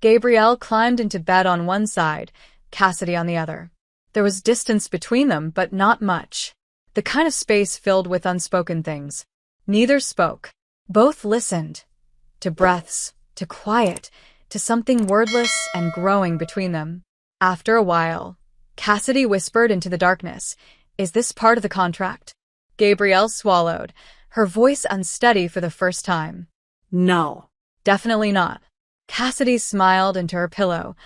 Gabrielle climbed into bed on one side, Cassidy on the other. There was distance between them, but not much. The kind of space filled with unspoken things. Neither spoke. Both listened. To breaths, to quiet, to something wordless and growing between them. After a while, Cassidy whispered into the darkness, "Is this part of the contract?" Gabrielle swallowed, her voice unsteady for the first time. No. Definitely not. Cassidy smiled into her pillow,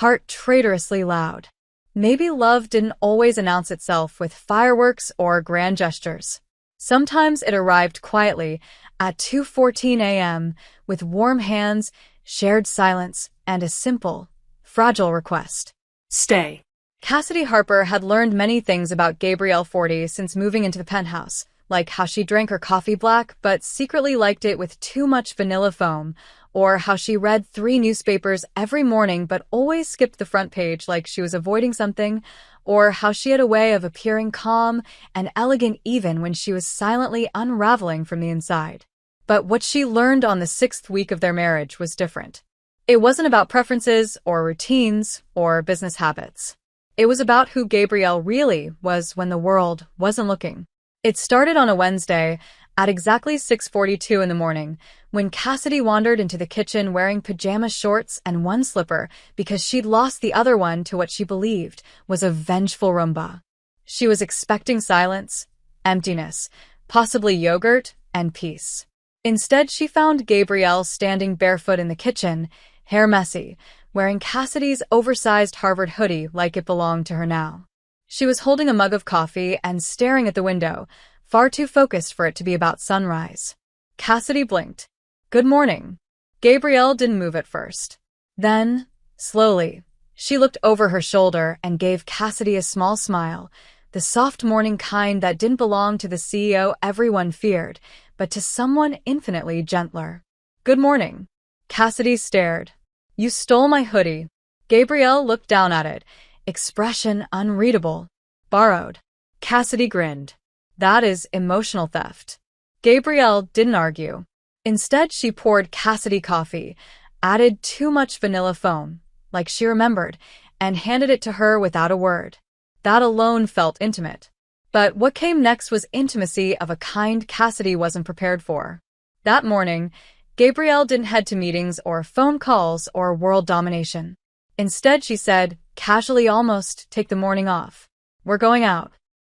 heart traitorously loud. Maybe love didn't always announce itself with fireworks or grand gestures. Sometimes it arrived quietly at 2:14 a.m. with warm hands, shared silence, and a simple, fragile request. Stay. Cassidy Harper had learned many things about Gabrielle 40 since moving into the penthouse, like how she drank her coffee black but secretly liked it with too much vanilla foam, or how she read 3 newspapers every morning but always skipped the front page like she was avoiding something, or how she had a way of appearing calm and elegant even when she was silently unraveling from the inside. But what she learned on the 6th week of their marriage was different. It wasn't about preferences or routines or business habits. It was about who Gabrielle really was when the world wasn't looking. It started on a Wednesday at exactly 6:42 in the morning, when Cassidy wandered into the kitchen wearing pajama shorts and one slipper because she'd lost the other one to what she believed was a vengeful Roomba. She was expecting silence, emptiness, possibly yogurt, and peace. Instead, she found Gabrielle standing barefoot in the kitchen, hair messy, wearing Cassidy's oversized Harvard hoodie like it belonged to her now. She was holding a mug of coffee and staring at the window, far too focused for it to be about sunrise. Cassidy blinked. "Good morning." Gabrielle didn't move at first. Then, slowly, she looked over her shoulder and gave Cassidy a small smile, the soft morning kind that didn't belong to the CEO everyone feared, but to someone infinitely gentler. "Good morning." Cassidy stared. "You stole my hoodie." Gabrielle looked down at it, expression unreadable. "Borrowed." Cassidy grinned. "That is emotional theft." Gabrielle didn't argue. Instead, she poured Cassidy coffee, added too much vanilla foam, like she remembered, and handed it to her without a word. That alone felt intimate. But what came next was intimacy of a kind Cassidy wasn't prepared for. That morning, Gabrielle didn't head to meetings or phone calls or world domination. Instead, she said, casually almost, "Take the morning off. We're going out."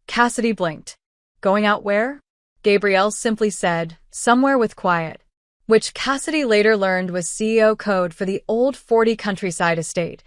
Cassidy blinked. "Going out where?" Gabrielle simply said, "Somewhere with quiet," which Cassidy later learned was CEO code for the Old 40 Countryside Estate,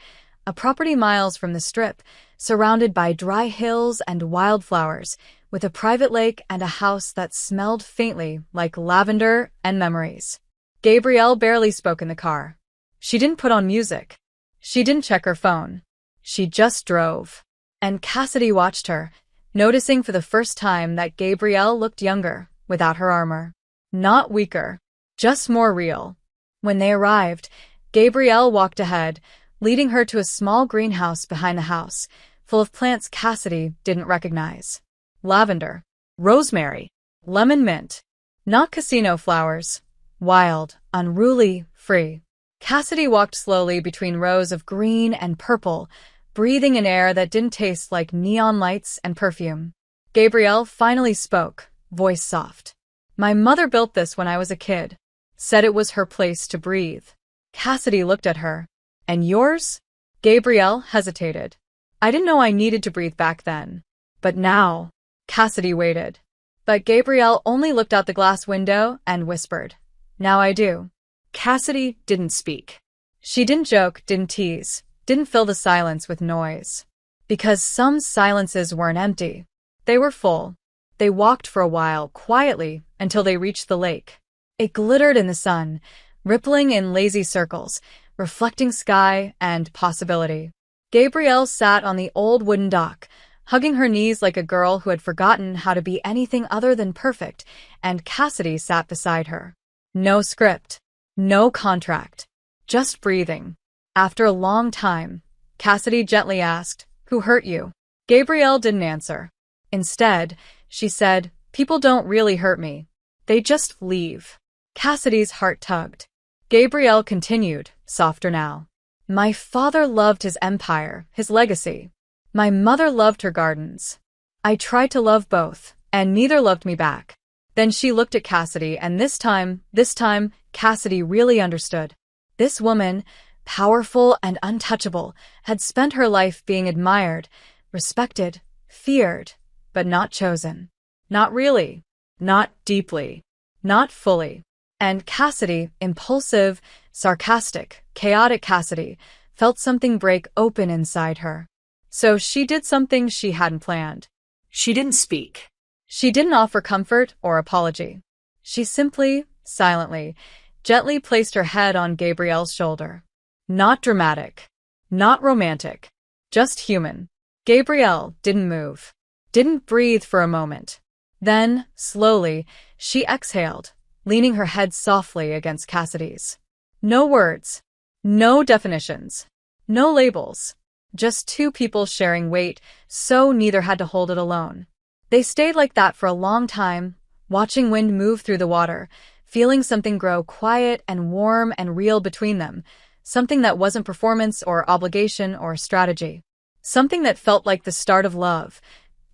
a property miles from the Strip, surrounded by dry hills and wildflowers, with a private lake and a house that smelled faintly like lavender and memories. Gabrielle barely spoke in the car. She didn't put on music. She didn't check her phone. She just drove. And Cassidy watched her, noticing for the first time that Gabrielle looked younger, without her armor. Not weaker, just more real. When they arrived, Gabrielle walked ahead, leading her to a small greenhouse behind the house, full of plants Cassidy didn't recognize. Lavender, rosemary, lemon mint. Not casino flowers. Wild, unruly, free. Cassidy walked slowly between rows of green and purple, breathing in air that didn't taste like neon lights and perfume. Gabrielle finally spoke, voice soft. "My mother built this when I was a kid. Said it was her place to breathe." Cassidy looked at her. "And yours?" Gabrielle hesitated. "I didn't know I needed to breathe back then. But now." Cassidy waited. But Gabrielle only looked out the glass window and whispered, "Now I do." Cassidy didn't speak. She didn't joke, didn't tease, didn't fill the silence with noise. Because some silences weren't empty. They were full. They walked for a while, quietly, until they reached the lake. It glittered in the sun, rippling in lazy circles, reflecting sky and possibility. Gabrielle sat on the old wooden dock, hugging her knees like a girl who had forgotten how to be anything other than perfect, and Cassidy sat beside her. No script. No contract. Just breathing. After a long time, Cassidy gently asked, "Who hurt you?" Gabrielle didn't answer. Instead, she said, "People don't really hurt me. They just leave." Cassidy's heart tugged. Gabrielle continued, softer now. My father loved his empire, his legacy. My mother loved her gardens. I tried to love both, and neither loved me back. Then she looked at Cassidy, and this time, Cassidy really understood. This woman, powerful and untouchable, had spent her life being admired, respected, feared, but not chosen. Not really. Not deeply. Not fully. And Cassidy, impulsive, sarcastic, chaotic Cassidy, felt something break open inside her. So she did something she hadn't planned. She didn't speak. She didn't offer comfort or apology. She simply, silently, gently placed her head on Gabrielle's shoulder. Not dramatic. Not romantic. Just human. Gabrielle didn't move. Didn't breathe for a moment. Then, slowly, she exhaled, leaning her head softly against Cassidy's. No words. No definitions. No labels. Just two people sharing weight, so neither had to hold it alone. They stayed like that for a long time, watching wind move through the water, feeling something grow quiet and warm and real between them, something that wasn't performance or obligation or strategy. Something that felt like the start of love,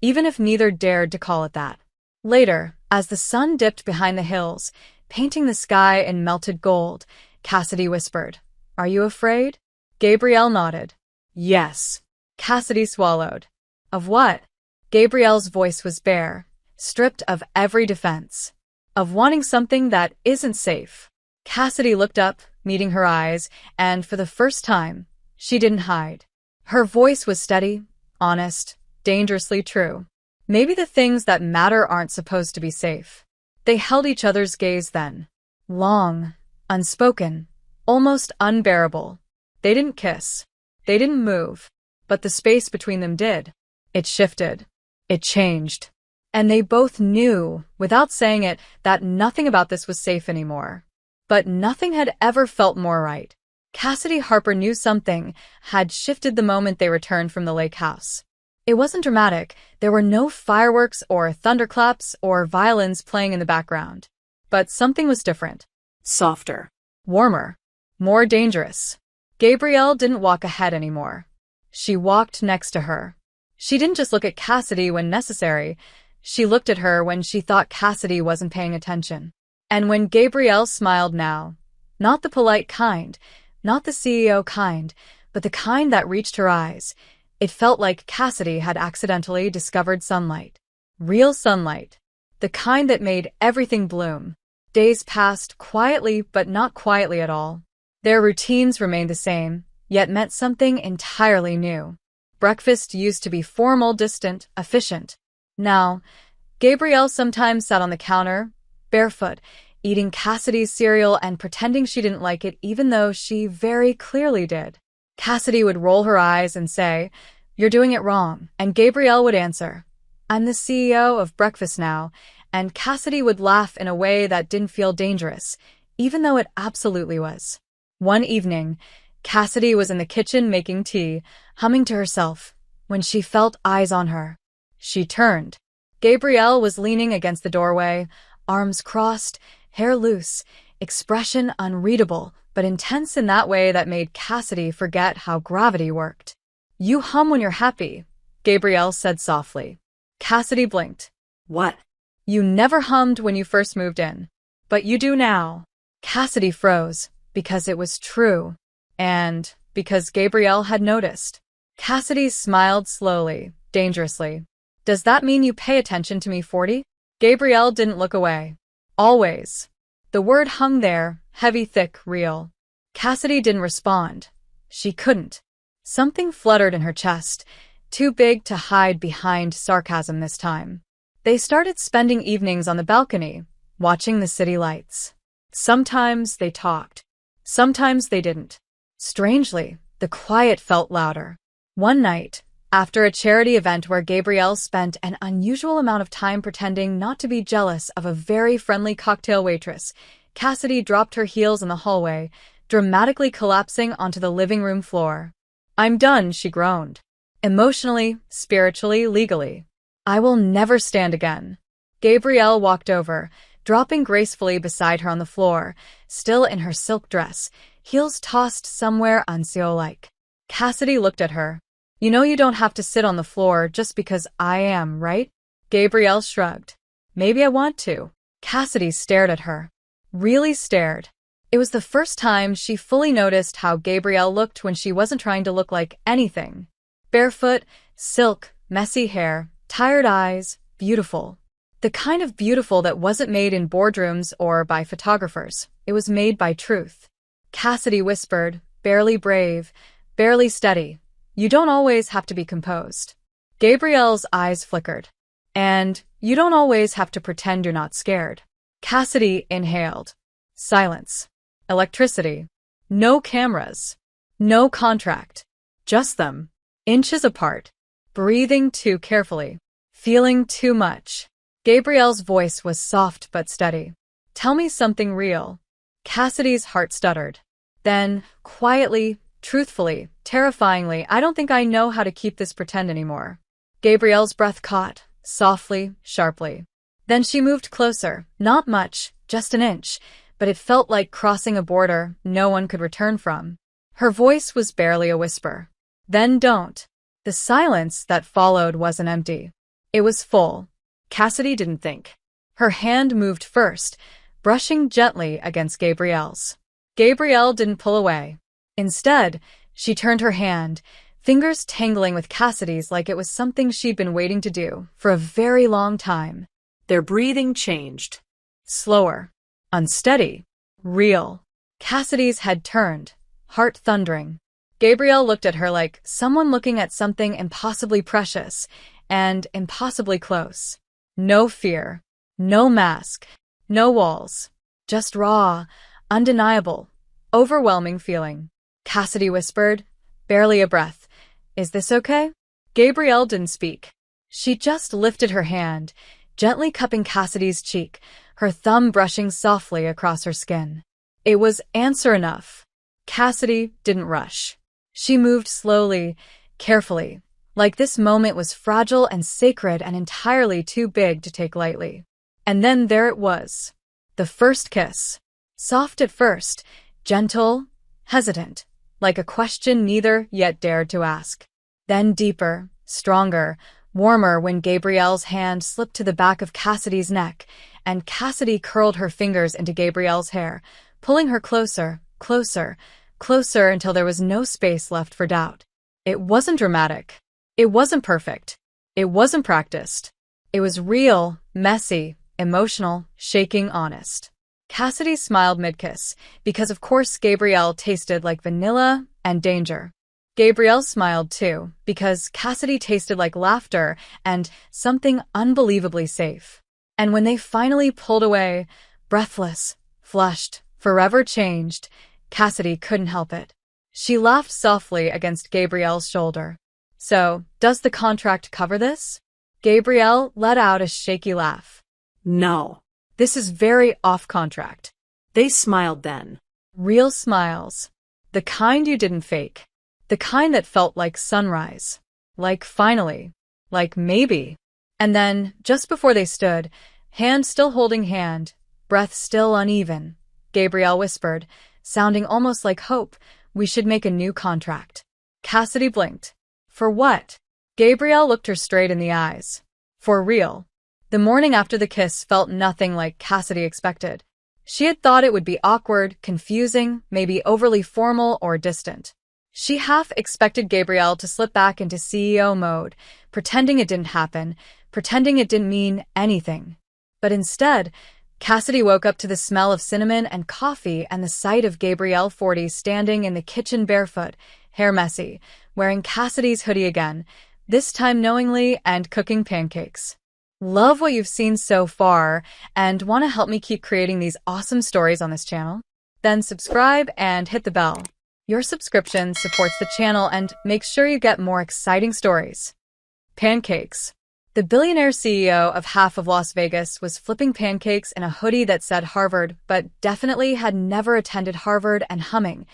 even if neither dared to call it that. Later, as the sun dipped behind the hills, painting the sky in melted gold, Cassidy whispered, "Are you afraid?" Gabrielle nodded. Yes. Cassidy swallowed. Of what? Gabrielle's voice was bare, stripped of every defense. Of wanting something that isn't safe. Cassidy looked up, meeting her eyes, and for the first time, she didn't hide. Her voice was steady, honest, dangerously true. Maybe the things that matter aren't supposed to be safe. They held each other's gaze then. Long, unspoken, almost unbearable. They didn't kiss. They didn't move. But the space between them did. It shifted. It changed. And they both knew, without saying it, that nothing about this was safe anymore. But nothing had ever felt more right. Cassidy Harper knew something had shifted the moment they returned from the lake house. It wasn't dramatic. There were no fireworks or thunderclaps or violins playing in the background. But something was different. Softer. Warmer. More dangerous. Gabrielle didn't walk ahead anymore. She walked next to her. She didn't just look at Cassidy when necessary. She looked at her when she thought Cassidy wasn't paying attention. And when Gabrielle smiled now, not the polite kind, not the CEO kind, but the kind that reached her eyes, it felt like Cassidy had accidentally discovered sunlight. Real sunlight. The kind that made everything bloom. Days passed quietly, but not quietly at all. Their routines remained the same, yet meant something entirely new. Breakfast used to be formal, distant, efficient. Now, Gabrielle sometimes sat on the counter, barefoot, eating Cassidy's cereal and pretending she didn't like it even though she very clearly did. Cassidy would roll her eyes and say, "You're doing it wrong," and Gabrielle would answer, "I'm the CEO of breakfast now," and Cassidy would laugh in a way that didn't feel dangerous, even though it absolutely was. One evening, Cassidy was in the kitchen making tea, humming to herself, when she felt eyes on her. She turned. Gabrielle was leaning against the doorway, arms crossed, hair loose, expression unreadable, but intense in that way that made Cassidy forget how gravity worked. "You hum when you're happy," Gabrielle said softly. Cassidy blinked. What? "You never hummed when you first moved in. But you do now." Cassidy froze, because it was true. And because Gabrielle had noticed. Cassidy smiled slowly, dangerously. "Does that mean you pay attention to me, 40? Gabrielle didn't look away. "Always." The word hung there, heavy, thick, real. Cassidy didn't respond. She couldn't. Something fluttered in her chest, too big to hide behind sarcasm this time. They started spending evenings on the balcony, watching the city lights. Sometimes they talked. Sometimes they didn't. Strangely, the quiet felt louder. One night, after a charity event where Gabrielle spent an unusual amount of time pretending not to be jealous of a very friendly cocktail waitress, Cassidy dropped her heels in the hallway, dramatically collapsing onto the living room floor. "I'm done," she groaned. Emotionally, spiritually, legally. "I will never stand again." Gabrielle walked over, dropping gracefully beside her on the floor, still in her silk dress. heels tossed somewhere unseal-like. Cassidy looked at her. You know you don't have to sit on the floor just because I am, right? Gabrielle shrugged. Maybe I want to. Cassidy stared at her. Really stared. It was the first time she fully noticed how Gabrielle looked when she wasn't trying to look like anything. Barefoot, silk, messy hair, tired eyes, beautiful. The kind of beautiful that wasn't made in boardrooms or by photographers. It was made by truth. Cassidy whispered, barely brave, barely steady. You don't always have to be composed. Gabrielle's eyes flickered. And you don't always have to pretend you're not scared. Cassidy inhaled. Silence. Electricity. No cameras. No contract. Just them. Inches apart. Breathing too carefully. Feeling too much. Gabrielle's voice was soft but steady. Tell me something real. Cassidy's heart stuttered. Then, quietly, truthfully, terrifyingly, I don't think I know how to keep this pretend anymore. Gabrielle's breath caught, softly, sharply. Then she moved closer, not much, just an inch, but it felt like crossing a border no one could return from. Her voice was barely a whisper. Then don't. The silence that followed wasn't empty. It was full. Cassidy didn't think. Her hand moved first, brushing gently against Gabrielle's. Gabrielle didn't pull away. Instead, she turned her hand, fingers tangling with Cassidy's like it was something she'd been waiting to do for a very long time. Their breathing changed. Slower. Unsteady. Real. Cassidy's head turned, heart thundering. Gabrielle looked at her like someone looking at something impossibly precious and impossibly close. No fear. No mask. No walls. Just raw, undeniable, overwhelming feeling. Cassidy whispered, barely a breath. Is this okay? Gabrielle didn't speak. She just lifted her hand, gently cupping Cassidy's cheek, her thumb brushing softly across her skin. It was answer enough. Cassidy didn't rush. She moved slowly, carefully, like this moment was fragile and sacred and entirely too big to take lightly. And then there it was. The first kiss. Soft at first, gentle, hesitant, like a question neither yet dared to ask. Then deeper, stronger, warmer when Gabrielle's hand slipped to the back of Cassidy's neck, and Cassidy curled her fingers into Gabrielle's hair, pulling her closer, closer, closer until there was no space left for doubt. It wasn't dramatic. It wasn't perfect. It wasn't practiced. It was real, messy, emotional, shaking, honest. Cassidy smiled mid-kiss, because of course Gabrielle tasted like vanilla and danger. Gabrielle smiled too, because Cassidy tasted like laughter and something unbelievably safe. And when they finally pulled away, breathless, flushed, forever changed, Cassidy couldn't help it. She laughed softly against Gabrielle's shoulder. So, does the contract cover this? Gabrielle let out a shaky laugh. No. This is very off-contract. They smiled then. Real smiles. The kind you didn't fake. The kind that felt like sunrise. Like finally. Like maybe. And then, just before they stood, hand still holding hand, breath still uneven, Gabrielle whispered, sounding almost like hope, we should make a new contract. Cassidy blinked. For what? Gabrielle looked her straight in the eyes. For real. The morning after the kiss felt nothing like Cassidy expected. She had thought it would be awkward, confusing, maybe overly formal or distant. She half expected Gabrielle to slip back into CEO mode, pretending it didn't happen, pretending it didn't mean anything. But instead, Cassidy woke up to the smell of cinnamon and coffee and the sight of Gabrielle 40 standing in the kitchen barefoot, hair messy, wearing Cassidy's hoodie again, this time knowingly, and cooking pancakes. Love what you've seen so far and want to help me keep creating these awesome stories on this channel? Then subscribe and hit the bell. Your subscription supports the channel and makes sure you get more exciting stories. Pancakes. The billionaire CEO of half of Las Vegas was flipping pancakes in a hoodie that said Harvard, but definitely had never attended Harvard, and humming.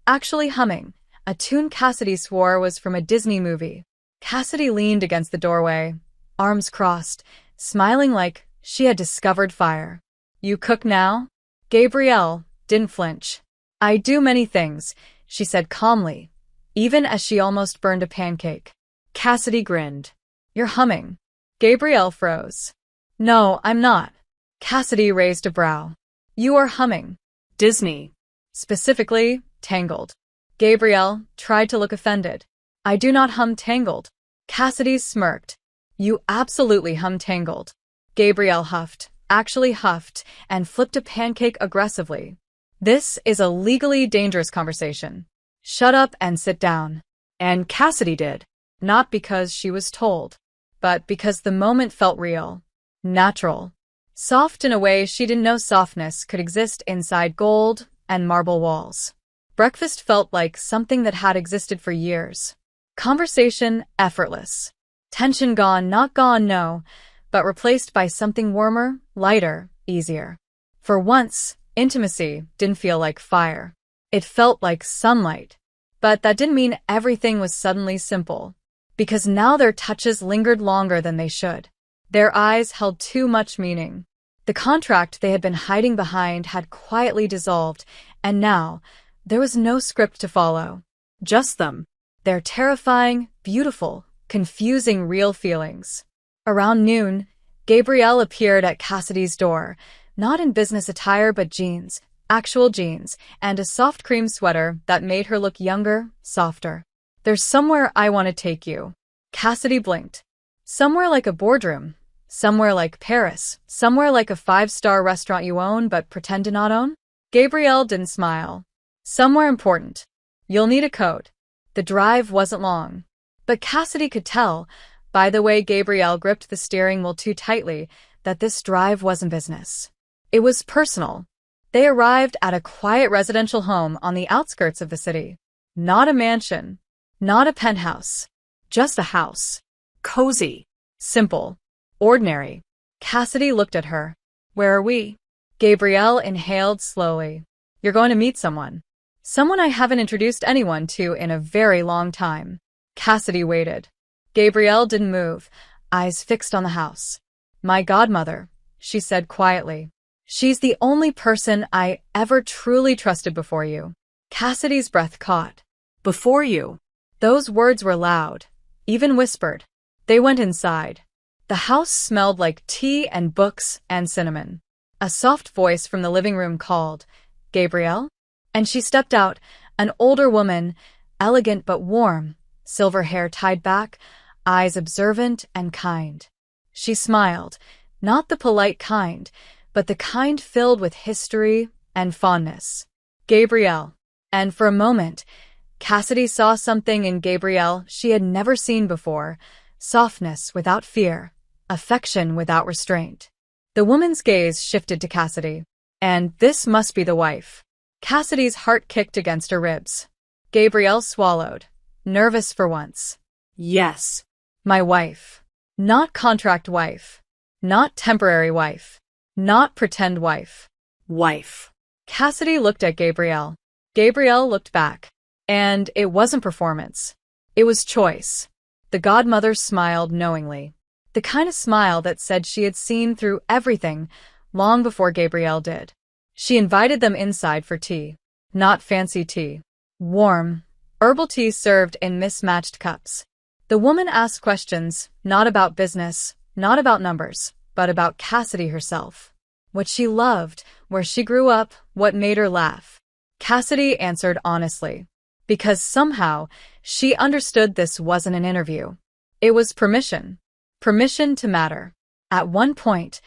Actually humming. A tune Cassidy swore was from a Disney movie. Cassidy leaned against the doorway, arms crossed, smiling like she had discovered fire. You cook now? Gabrielle didn't flinch. I do many things, she said calmly, even as she almost burned a pancake. Cassidy grinned. You're humming. Gabrielle froze. No, I'm not. Cassidy raised a brow. You are humming. Disney. Specifically, Tangled. Gabrielle tried to look offended. I do not hum Tangled. Cassidy smirked. You absolutely hum Tangled. Gabrielle huffed, actually huffed, and flipped a pancake aggressively. This is a legally dangerous conversation. Shut up and sit down. And Cassidy did. Not because she was told, but because the moment felt real. Natural. Soft in a way she didn't know softness could exist inside gold and marble walls. Breakfast felt like something that had existed for years. Conversation effortless. Tension gone, not gone, no, but replaced by something warmer, lighter, easier. For once, intimacy didn't feel like fire. It felt like sunlight. But that didn't mean everything was suddenly simple. Because now their touches lingered longer than they should. Their eyes held too much meaning. The contract they had been hiding behind had quietly dissolved, and now there was no script to follow. Just them. Their terrifying, beautiful, confusing real feelings. Around noon, Gabrielle appeared at Cassidy's door, not in business attire but jeans, actual jeans, and a soft cream sweater that made her look younger, softer. There's somewhere I want to take you. Cassidy blinked. Somewhere like a boardroom. Somewhere like Paris. Somewhere like a 5-star restaurant you own but pretend to not own? Gabrielle didn't smile. Somewhere important. You'll need a coat. The drive wasn't long. But Cassidy could tell, by the way Gabrielle gripped the steering wheel too tightly, that this drive wasn't business. It was personal. They arrived at a quiet residential home on the outskirts of the city. Not a mansion. Not a penthouse. Just a house. Cozy. Simple. Ordinary. Cassidy looked at her. Where are we? Gabrielle inhaled slowly. You're going to meet someone. Someone I haven't introduced anyone to in a very long time. Cassidy waited. Gabrielle didn't move, eyes fixed on the house. My godmother, she said quietly. She's the only person I ever truly trusted before you. Cassidy's breath caught. Before you. Those words were loud, even whispered. They went inside. The house smelled like tea and books and cinnamon. A soft voice from the living room called, Gabrielle? And she stepped out, an older woman, elegant but warm, silver hair tied back, eyes observant and kind. She smiled, not the polite kind, but the kind filled with history and fondness. Gabrielle. And for a moment, Cassidy saw something in Gabrielle she had never seen before, softness without fear, affection without restraint. The woman's gaze shifted to Cassidy. And this must be the wife. Cassidy's heart kicked against her ribs. Gabrielle swallowed, nervous for once. Yes. My wife. Not contract wife. Not temporary wife. Not pretend wife. Wife. Cassidy looked at Gabrielle. Gabrielle looked back. And it wasn't performance. It was choice. The godmother smiled knowingly. The kind of smile that said she had seen through everything long before Gabrielle did. She invited them inside for tea. Not fancy tea. Warm, herbal tea served in mismatched cups. The woman asked questions, not about business, not about numbers, but about Cassidy herself. What she loved, where she grew up, what made her laugh. Cassidy answered honestly. Because somehow, she understood this wasn't an interview. It was permission. Permission to matter. At one point,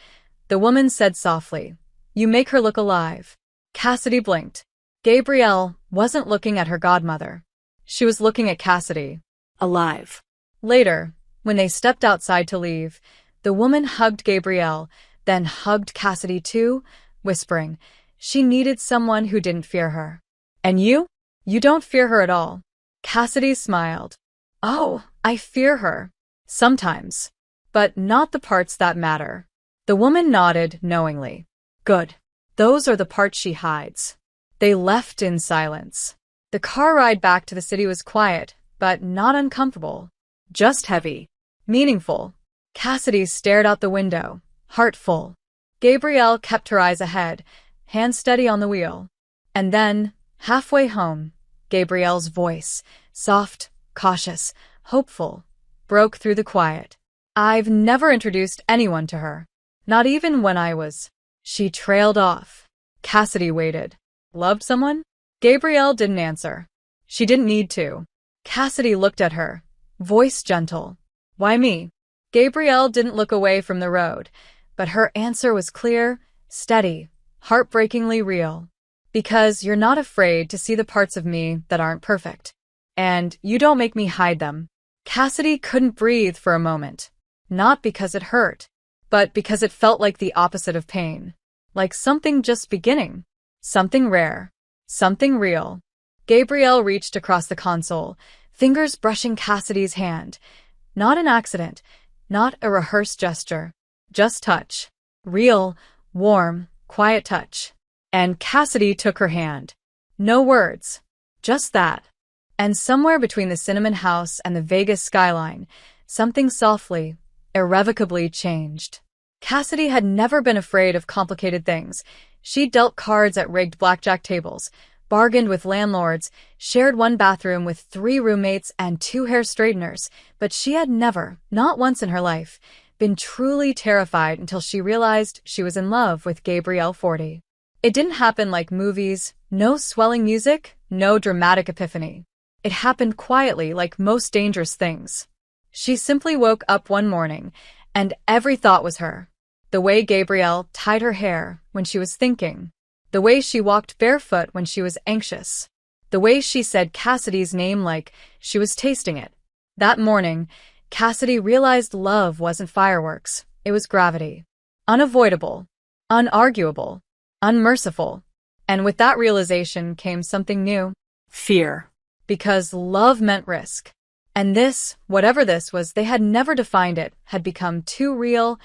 the woman said softly, You make her look alive. Cassidy blinked. Gabrielle wasn't looking at her godmother. She was looking at Cassidy. Alive. Later, when they stepped outside to leave, the woman hugged Gabrielle, then hugged Cassidy too, whispering, she needed someone who didn't fear her. And you? You don't fear her at all. Cassidy smiled. Oh, I fear her. Sometimes. But not the parts that matter. The woman nodded knowingly. Good. Those are the parts she hides. They left in silence. The car ride back to the city was quiet, but not uncomfortable. Just heavy. Meaningful. Cassidy stared out the window, heart full. Gabrielle kept her eyes ahead, hands steady on the wheel. And then, Halfway home, Gabrielle's voice, soft, cautious, hopeful, broke through the quiet. I've never introduced anyone to her. Not even when I was. She trailed off. Cassidy waited. Loved someone? Gabrielle didn't answer. She didn't need to. Cassidy looked at her, voice gentle. Why me? Gabrielle didn't look away from the road, but her answer was clear, steady, heartbreakingly real. Because you're not afraid to see the parts of me that aren't perfect. And you don't make me hide them. Cassidy couldn't breathe for a moment. Not because it hurt, but because it felt like the opposite of pain. Like something just beginning. Something rare. Something real. Gabrielle reached across the console, fingers brushing Cassidy's hand. Not an accident. Not a rehearsed gesture. Just touch. Real, warm, quiet touch. And Cassidy took her hand. No words. Just that. And somewhere between the Cinnamon House and the Vegas skyline, something softly, irrevocably changed. Cassidy had never been afraid of complicated things. She dealt cards at rigged blackjack tables, bargained with landlords, shared one bathroom with 3 roommates and 2 hair straighteners, but she had never, not once in her life, been truly terrified until she realized she was in love with Gabrielle 40. It didn't happen like movies, no swelling music, no dramatic epiphany. It happened quietly like most dangerous things. She simply woke up one morning, and every thought was her. The way Gabrielle tied her hair when she was thinking. The way she walked barefoot when she was anxious. The way she said Cassidy's name like she was tasting it. That morning, Cassidy realized love wasn't fireworks, it was gravity. Unavoidable. Unarguable. Unmerciful. And with that realization came something new. Fear. Because love meant risk. And this, whatever this was, they had never defined it, had become too real,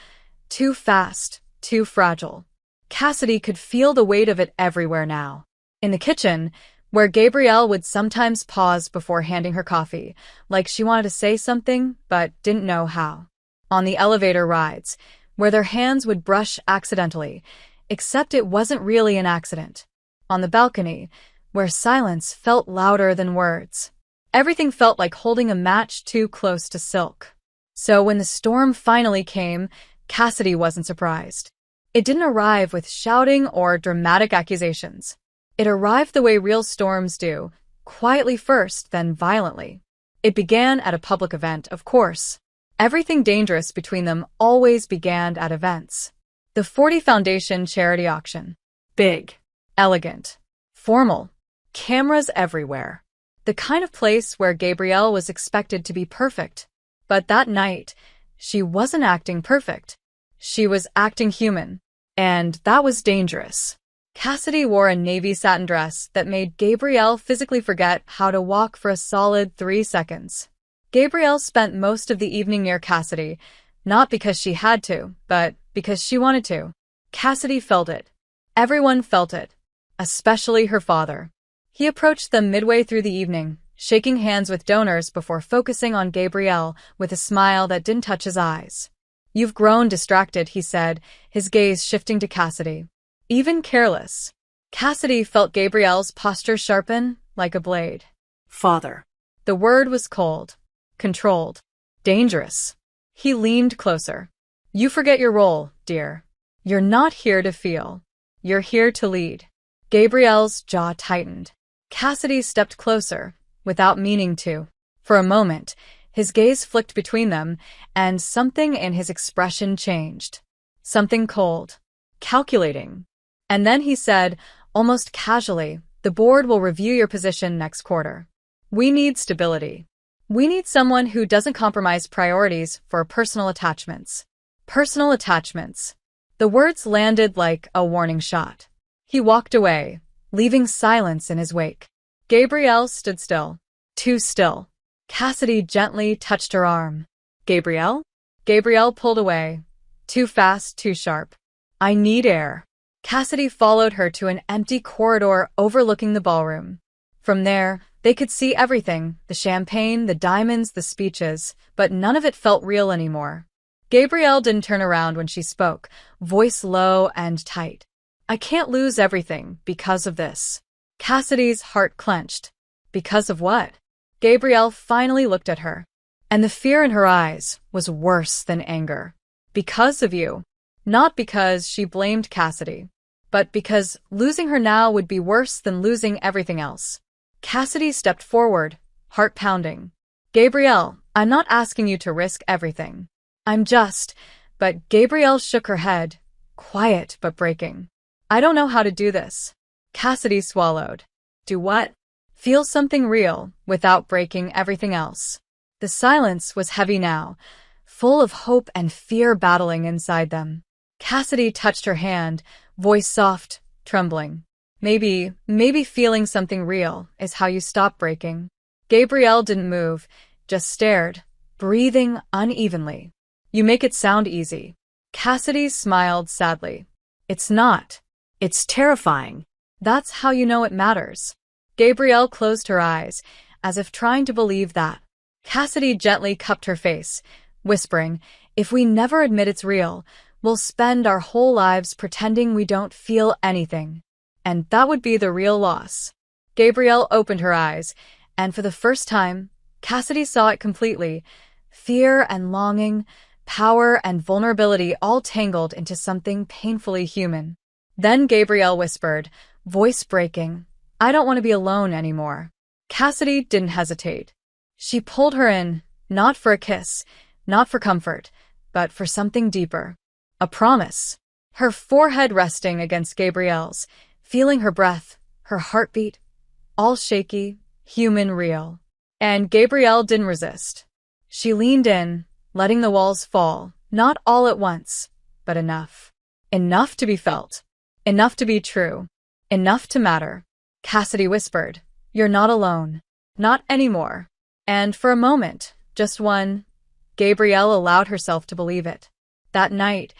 too fast, too fragile. Cassidy could feel the weight of it everywhere now. In the kitchen, where Gabrielle would sometimes pause before handing her coffee, like she wanted to say something, but didn't know how. On the elevator rides, where their hands would brush accidentally, except it wasn't really an accident. On the balcony, where silence felt louder than words. Everything felt like holding a match too close to silk. So when the storm finally came, Cassidy wasn't surprised. It didn't arrive with shouting or dramatic accusations. It arrived the way real storms do, quietly first, then violently. It began at a public event, of course. Everything dangerous between them always began at events. The 40 Foundation charity auction. Big. Elegant. Formal. Cameras everywhere. The kind of place where Gabrielle was expected to be perfect. But that night, she wasn't acting perfect. She was acting human. And that was dangerous. Cassidy wore a navy satin dress that made Gabrielle physically forget how to walk for a solid 3 seconds. Gabrielle spent most of the evening near Cassidy, not because she had to, but because she wanted to. Cassidy felt it. Everyone felt it. Especially her father. He approached them midway through the evening, shaking hands with donors before focusing on Gabrielle with a smile that didn't touch his eyes. You've grown distracted, he said, his gaze shifting to Cassidy. Even careless. Cassidy felt Gabrielle's posture sharpen like a blade. Father. The word was cold. Controlled. Dangerous. He leaned closer. You forget your role, dear. You're not here to feel. You're here to lead. Gabrielle's jaw tightened. Cassidy stepped closer, without meaning to. For a moment, his gaze flicked between them, and something in his expression changed. Something cold. Calculating. And then he said, almost casually, the board will review your position next quarter. We need stability. We need someone who doesn't compromise priorities for personal attachments. Personal attachments. The words landed like a warning shot. He walked away, leaving silence in his wake. Gabrielle stood still. Too still. Cassidy gently touched her arm. Gabrielle? Gabrielle pulled away. Too fast, too sharp. I need air. Cassidy followed her to an empty corridor overlooking the ballroom. From there, they could see everything, the champagne, the diamonds, the speeches, but none of it felt real anymore. Gabrielle didn't turn around when she spoke, voice low and tight. I can't lose everything because of this. Cassidy's heart clenched. Because of what? Gabrielle finally looked at her, and the fear in her eyes was worse than anger. Because of you. Not because she blamed Cassidy, but because losing her now would be worse than losing everything else. Cassidy stepped forward, heart pounding. Gabrielle, I'm not asking you to risk everything. But Gabrielle shook her head, quiet but breaking. I don't know how to do this. Cassidy swallowed. Do what? Feel something real, without breaking everything else. The silence was heavy now, full of hope and fear battling inside them. Cassidy touched her hand, voice soft, trembling. Maybe feeling something real is how you stop breaking. Gabrielle didn't move, just stared, breathing unevenly. You make it sound easy. Cassidy smiled sadly. It's not. It's terrifying. That's how you know it matters. Gabrielle closed her eyes, as if trying to believe that. Cassidy gently cupped her face, whispering, if we never admit it's real, we'll spend our whole lives pretending we don't feel anything. And that would be the real loss. Gabrielle opened her eyes, and for the first time, Cassidy saw it completely. Fear and longing, power and vulnerability all tangled into something painfully human. Then Gabrielle whispered, voice breaking, I don't want to be alone anymore. Cassidy didn't hesitate. She pulled her in, not for a kiss, not for comfort, but for something deeper. A promise. Her forehead resting against Gabrielle's, feeling her breath, her heartbeat, all shaky, human real. And Gabrielle didn't resist. She leaned in, letting the walls fall, not all at once, but enough. Enough to be felt. Enough to be true. Enough to matter. Cassidy whispered, you're not alone. Not anymore. And for a moment, just one, Gabrielle allowed herself to believe it. That night,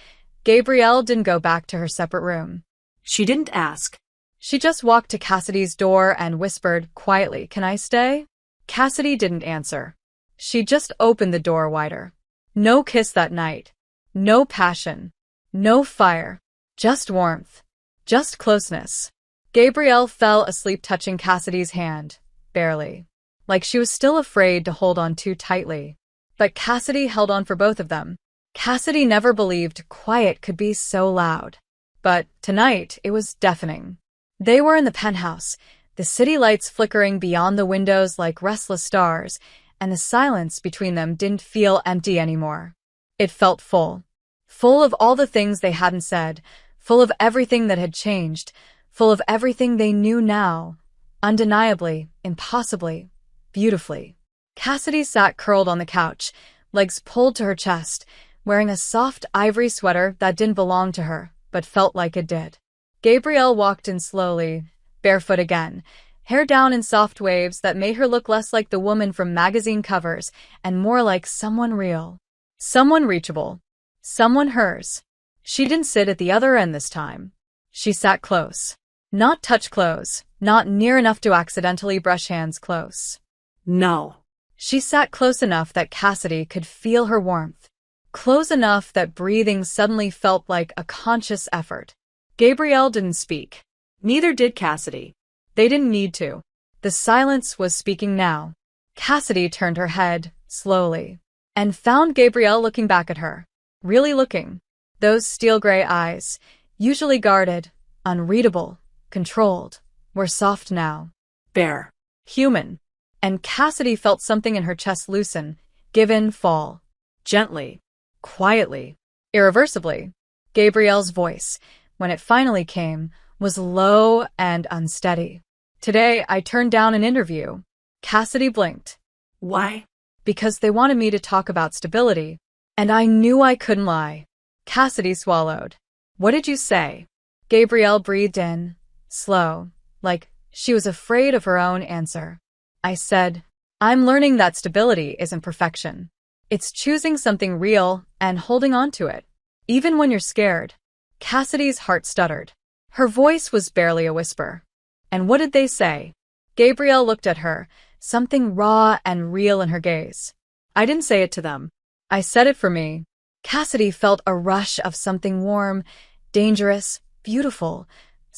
Gabrielle didn't go back to her separate room. She didn't ask. She just walked to Cassidy's door and whispered quietly, can I stay? Cassidy didn't answer. She just opened the door wider. No kiss that night. No passion. No fire. Just warmth. Just closeness. Gabrielle fell asleep touching Cassidy's hand, barely. Like she was still afraid to hold on too tightly. But Cassidy held on for both of them. Cassidy never believed quiet could be so loud. But tonight, it was deafening. They were in the penthouse, the city lights flickering beyond the windows like restless stars, and the silence between them didn't feel empty anymore. It felt full. Full of all the things they hadn't said, full of everything that had changed, full of everything they knew now. Undeniably, impossibly, beautifully. Cassidy sat curled on the couch, legs pulled to her chest, wearing a soft ivory sweater that didn't belong to her, but felt like it did. Gabrielle walked in slowly, barefoot again, hair down in soft waves that made her look less like the woman from magazine covers and more like someone real. Someone reachable. Someone hers. She didn't sit at the other end this time. She sat close. Not touch close, not near enough to accidentally brush hands close. No. She sat close enough that Cassidy could feel her warmth. Close enough that breathing suddenly felt like a conscious effort. Gabrielle didn't speak. Neither did Cassidy. They didn't need to. The silence was speaking now. Cassidy turned her head, slowly, and found Gabrielle looking back at her. Really looking. Those steel-gray eyes, usually guarded, unreadable, controlled, were soft now. Bare. Human. And Cassidy felt something in her chest loosen, give in, fall. Gently. Quietly. Irreversibly. Gabrielle's voice, when it finally came, was low and unsteady. Today, I turned down an interview. Cassidy blinked. Why? Because they wanted me to talk about stability, and I knew I couldn't lie. Cassidy swallowed. What did you say? Gabrielle breathed in, slow, like she was afraid of her own answer. I said, I'm learning that stability isn't perfection. It's choosing something real and holding on to it, even when you're scared. Cassidy's heart stuttered. Her voice was barely a whisper. And what did they say? Gabrielle looked at her, something raw and real in her gaze. I didn't say it to them. I said it for me. Cassidy felt a rush of something warm, dangerous, beautiful,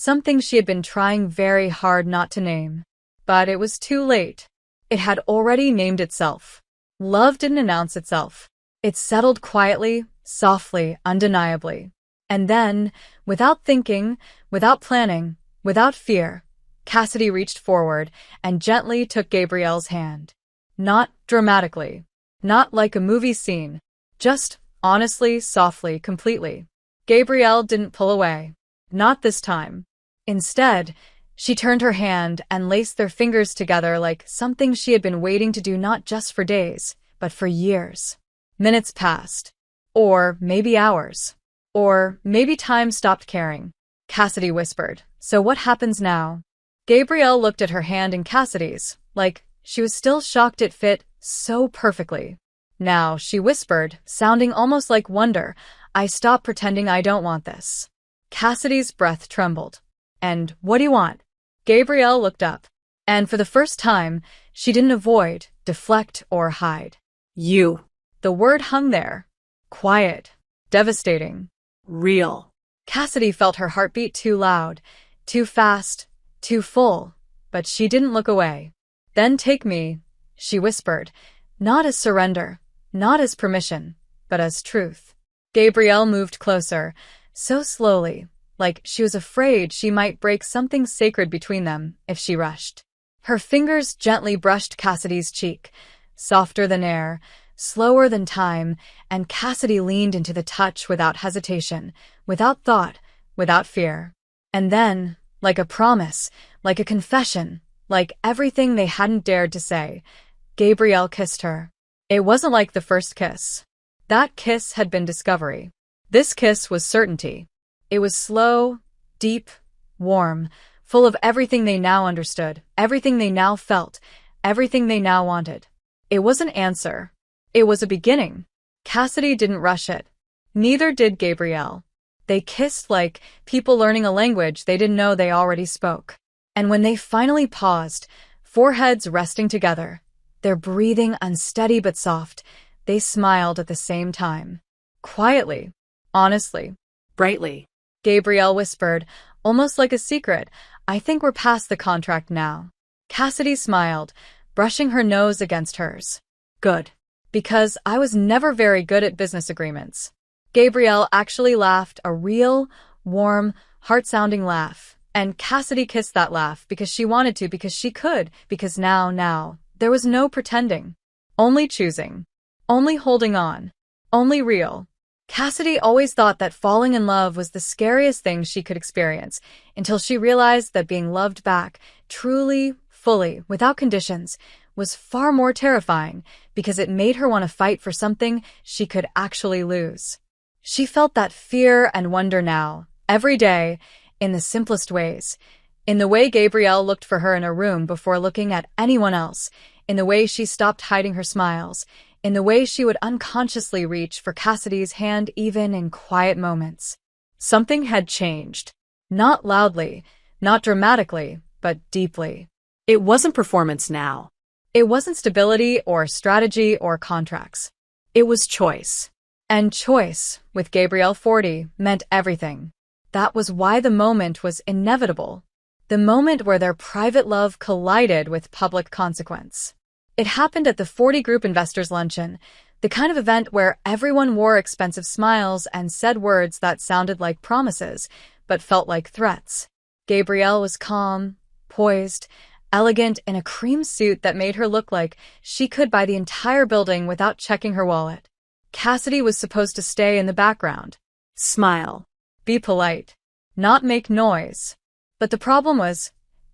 something she had been trying very hard not to name. But it was too late. It had already named itself. Love didn't announce itself. It settled quietly, softly, undeniably. And then, without thinking, without planning, without fear, Cassidy reached forward and gently took Gabrielle's hand. Not dramatically. Not like a movie scene. Just honestly, softly, completely. Gabrielle didn't pull away. Not this time. Instead, she turned her hand and laced their fingers together like something she had been waiting to do not just for days, but for years. Minutes passed. Or maybe hours. Or maybe time stopped caring. Cassidy whispered, "So what happens now?" Gabrielle looked at her hand in Cassidy's, like she was still shocked it fit so perfectly. "Now," she whispered, sounding almost like wonder, "I stop pretending I don't want this." Cassidy's breath trembled. "And what do you want?" Gabrielle looked up. And for the first time, she didn't avoid, deflect, or hide. You. The word hung there. Quiet. Devastating. Real. Cassidy felt her heartbeat too loud, too fast, too full, but she didn't look away. "Then take me," she whispered, not as surrender, not as permission, but as truth. Gabrielle moved closer, so slowly, like she was afraid she might break something sacred between them if she rushed. Her fingers gently brushed Cassidy's cheek, softer than air, slower than time, and Cassidy leaned into the touch without hesitation, without thought, without fear. And then, like a promise, like a confession, like everything they hadn't dared to say, Gabrielle kissed her. It wasn't like the first kiss. That kiss had been discovery. This kiss was certainty. It was slow, deep, warm, full of everything they now understood, everything they now felt, everything they now wanted. It was an answer. It was a beginning. Cassidy didn't rush it. Neither did Gabrielle. They kissed like people learning a language they didn't know they already spoke. And when they finally paused, foreheads resting together, their breathing unsteady but soft, they smiled at the same time. Quietly. Honestly. Brightly. Gabrielle whispered, almost like a secret, "I think we're past the contract now." Cassidy smiled, brushing her nose against hers. "Good. Because I was never very good at business agreements." Gabrielle actually laughed, a real, warm, heart-sounding laugh. And Cassidy kissed that laugh because she wanted to, because she could, because now, there was no pretending. Only choosing. Only holding on. Only real. Cassidy always thought that falling in love was the scariest thing she could experience, until she realized that being loved back, truly, fully, without conditions, was far more terrifying because it made her want to fight for something she could actually lose. She felt that fear and wonder now, every day, in the simplest ways. In the way Gabrielle looked for her in a room before looking at anyone else, in the way she stopped hiding her smiles, in the way she would unconsciously reach for Cassidy's hand even in quiet moments. Something had changed. Not loudly, not dramatically, but deeply. It wasn't performance now. It wasn't stability or strategy or contracts. It was choice. And choice, with Gabrielle 40, meant everything. That was why the moment was inevitable. The moment where their private love collided with public consequence. It happened at the 40 Group Investors Luncheon, the kind of event where everyone wore expensive smiles and said words that sounded like promises, but felt like threats. Gabrielle was calm, poised, elegant in a cream suit that made her look like she could buy the entire building without checking her wallet. Cassidy was supposed to stay in the background. Smile. Be polite. Not make noise. But the problem was,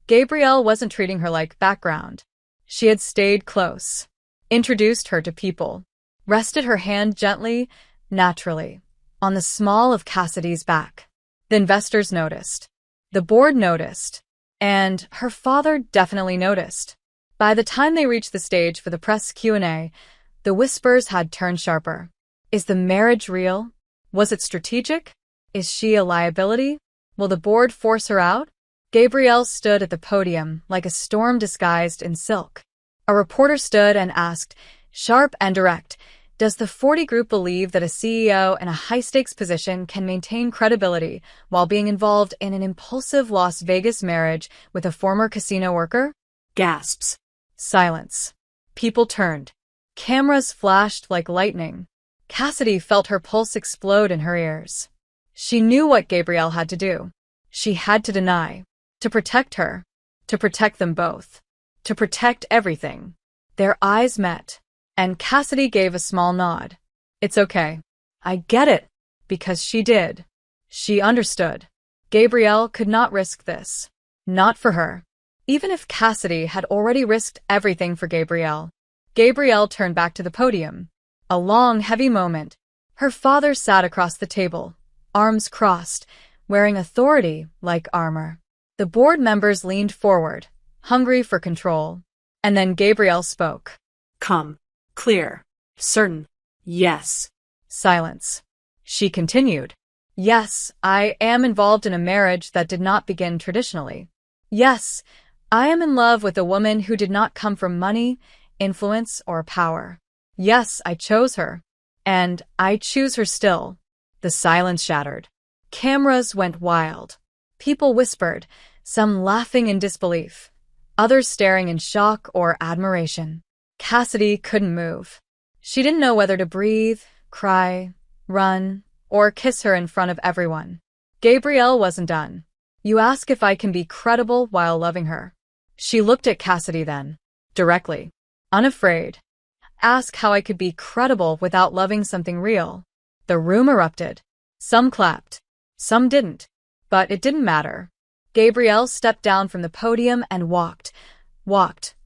Gabrielle wasn't treating her like background. She had stayed close. Introduced her to people. Rested her hand gently, naturally, on the small of Cassidy's back. The investors noticed. The board noticed. And her father definitely noticed. By the time they reached the stage for the press Q&A, the whispers had turned sharper. Is the marriage real? Was it strategic? Is she a liability? Will the board force her out? Gabrielle stood at the podium like a storm disguised in silk. A reporter stood and asked, sharp and direct, Does the 40 Group believe that a CEO in a high-stakes position can maintain credibility while being involved in an impulsive Las Vegas marriage with a former casino worker? Gasps. Silence. People turned. Cameras flashed like lightning. Cassidy felt her pulse explode in her ears. She knew what Gabrielle had to do. She had to deny. To protect her. To protect them both. To protect everything. Their eyes met, and Cassidy gave a small nod. It's okay. I get it. Because she did. She understood. Gabrielle could not risk this. Not for her. Even if Cassidy had already risked everything for Gabrielle. Gabrielle turned back to the podium. A long, heavy moment. Her father sat across the table, arms crossed, wearing authority like armor. The board members leaned forward, hungry for control. And then Gabrielle spoke. Come. Clear. Certain. Yes. Silence. She continued. Yes, I am involved in a marriage that did not begin traditionally. Yes, I am in love with a woman who did not come from money, influence, or power. Yes, I chose her. And I choose her still. The silence shattered. Cameras went wild. People whispered, some laughing in disbelief, others staring in shock or admiration. Cassidy couldn't move. She didn't know whether to breathe, cry, run, or kiss her in front of everyone. Gabrielle wasn't done. You ask if I can be credible while loving her. She looked at Cassidy then, directly, unafraid. Ask how I could be credible without loving something real. The room erupted. Some clapped. Some didn't. But it didn't matter. Gabrielle stepped down from the podium and walked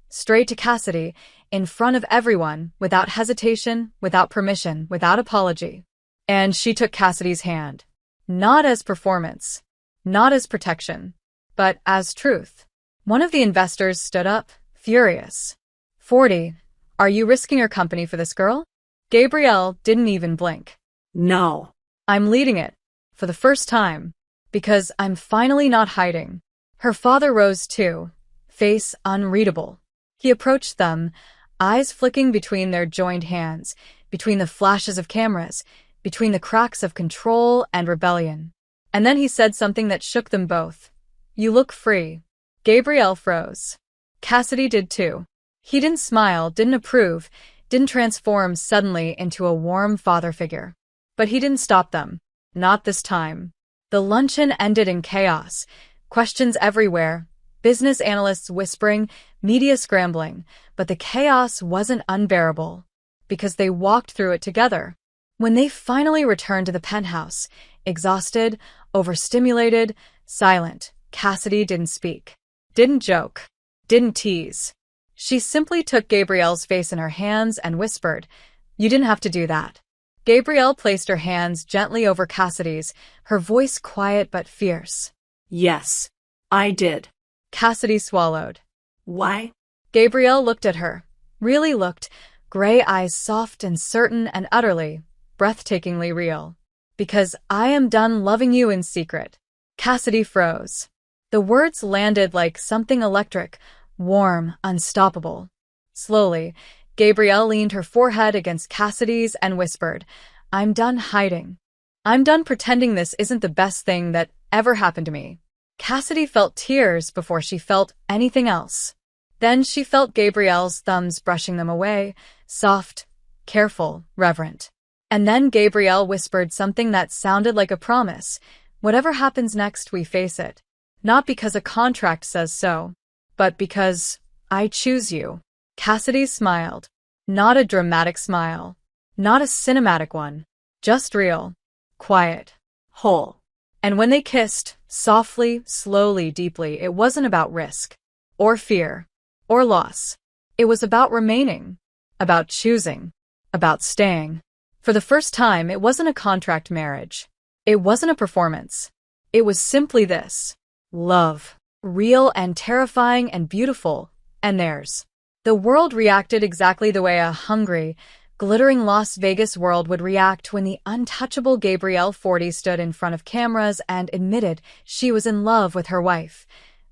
straight to Cassidy, in front of everyone, without hesitation, without permission, without apology. And she took Cassidy's hand. Not as performance, not as protection, but as truth. One of the investors stood up, furious. 40, are you risking your company for this girl? Gabrielle didn't even blink. No. I'm leading it, for the first time, because I'm finally not hiding. Her father rose too, face unreadable. He approached them, eyes flicking between their joined hands, between the flashes of cameras, between the cracks of control and rebellion. And then he said something that shook them both. You look free. Gabrielle froze. Cassidy did too. He didn't smile, didn't approve, didn't transform suddenly into a warm father figure. But he didn't stop them. Not this time. The luncheon ended in chaos. Questions everywhere. Business analysts whispering, media scrambling. But the chaos wasn't unbearable. Because they walked through it together. When they finally returned to the penthouse, exhausted, overstimulated, silent, Cassidy didn't speak. Didn't joke. Didn't tease. She simply took Gabrielle's face in her hands and whispered, You didn't have to do that. Gabrielle placed her hands gently over Cassidy's, her voice quiet but fierce. Yes, I did. Cassidy swallowed. Why? Gabrielle looked at her. Really looked, gray eyes soft and certain and utterly, breathtakingly real. Because I am done loving you in secret. Cassidy froze. The words landed like something electric, warm, unstoppable. Slowly, Gabrielle leaned her forehead against Cassidy's and whispered, I'm done hiding. I'm done pretending this isn't the best thing that ever happened to me. Cassidy felt tears before she felt anything else. Then she felt Gabrielle's thumbs brushing them away, soft, careful, reverent. And then Gabrielle whispered something that sounded like a promise. Whatever happens next, we face it. Not because a contract says so, but because I choose you. Cassidy smiled. Not a dramatic smile. Not a cinematic one. Just real. Quiet. Whole. And when they kissed, softly, slowly, deeply, it wasn't about risk. Or fear. Or loss. It was about remaining. About choosing. About staying. For the first time, it wasn't a contract marriage. It wasn't a performance. It was simply this. Love. Real and terrifying and beautiful. And theirs. The world reacted exactly the way a hungry, glittering Las Vegas world would react when the untouchable Gabrielle 40 stood in front of cameras and admitted she was in love with her wife.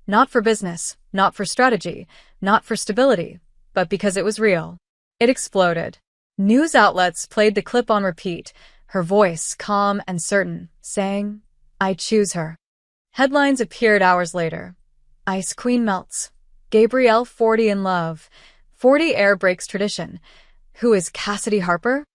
Not for business, not for strategy, not for stability, but because it was real. It exploded. News outlets played the clip on repeat, her voice calm and certain, saying, "I choose her." Headlines appeared hours later. Ice Queen melts. Gabrielle 40 in love. 40 heir breaks tradition. Who is Cassidy Harper?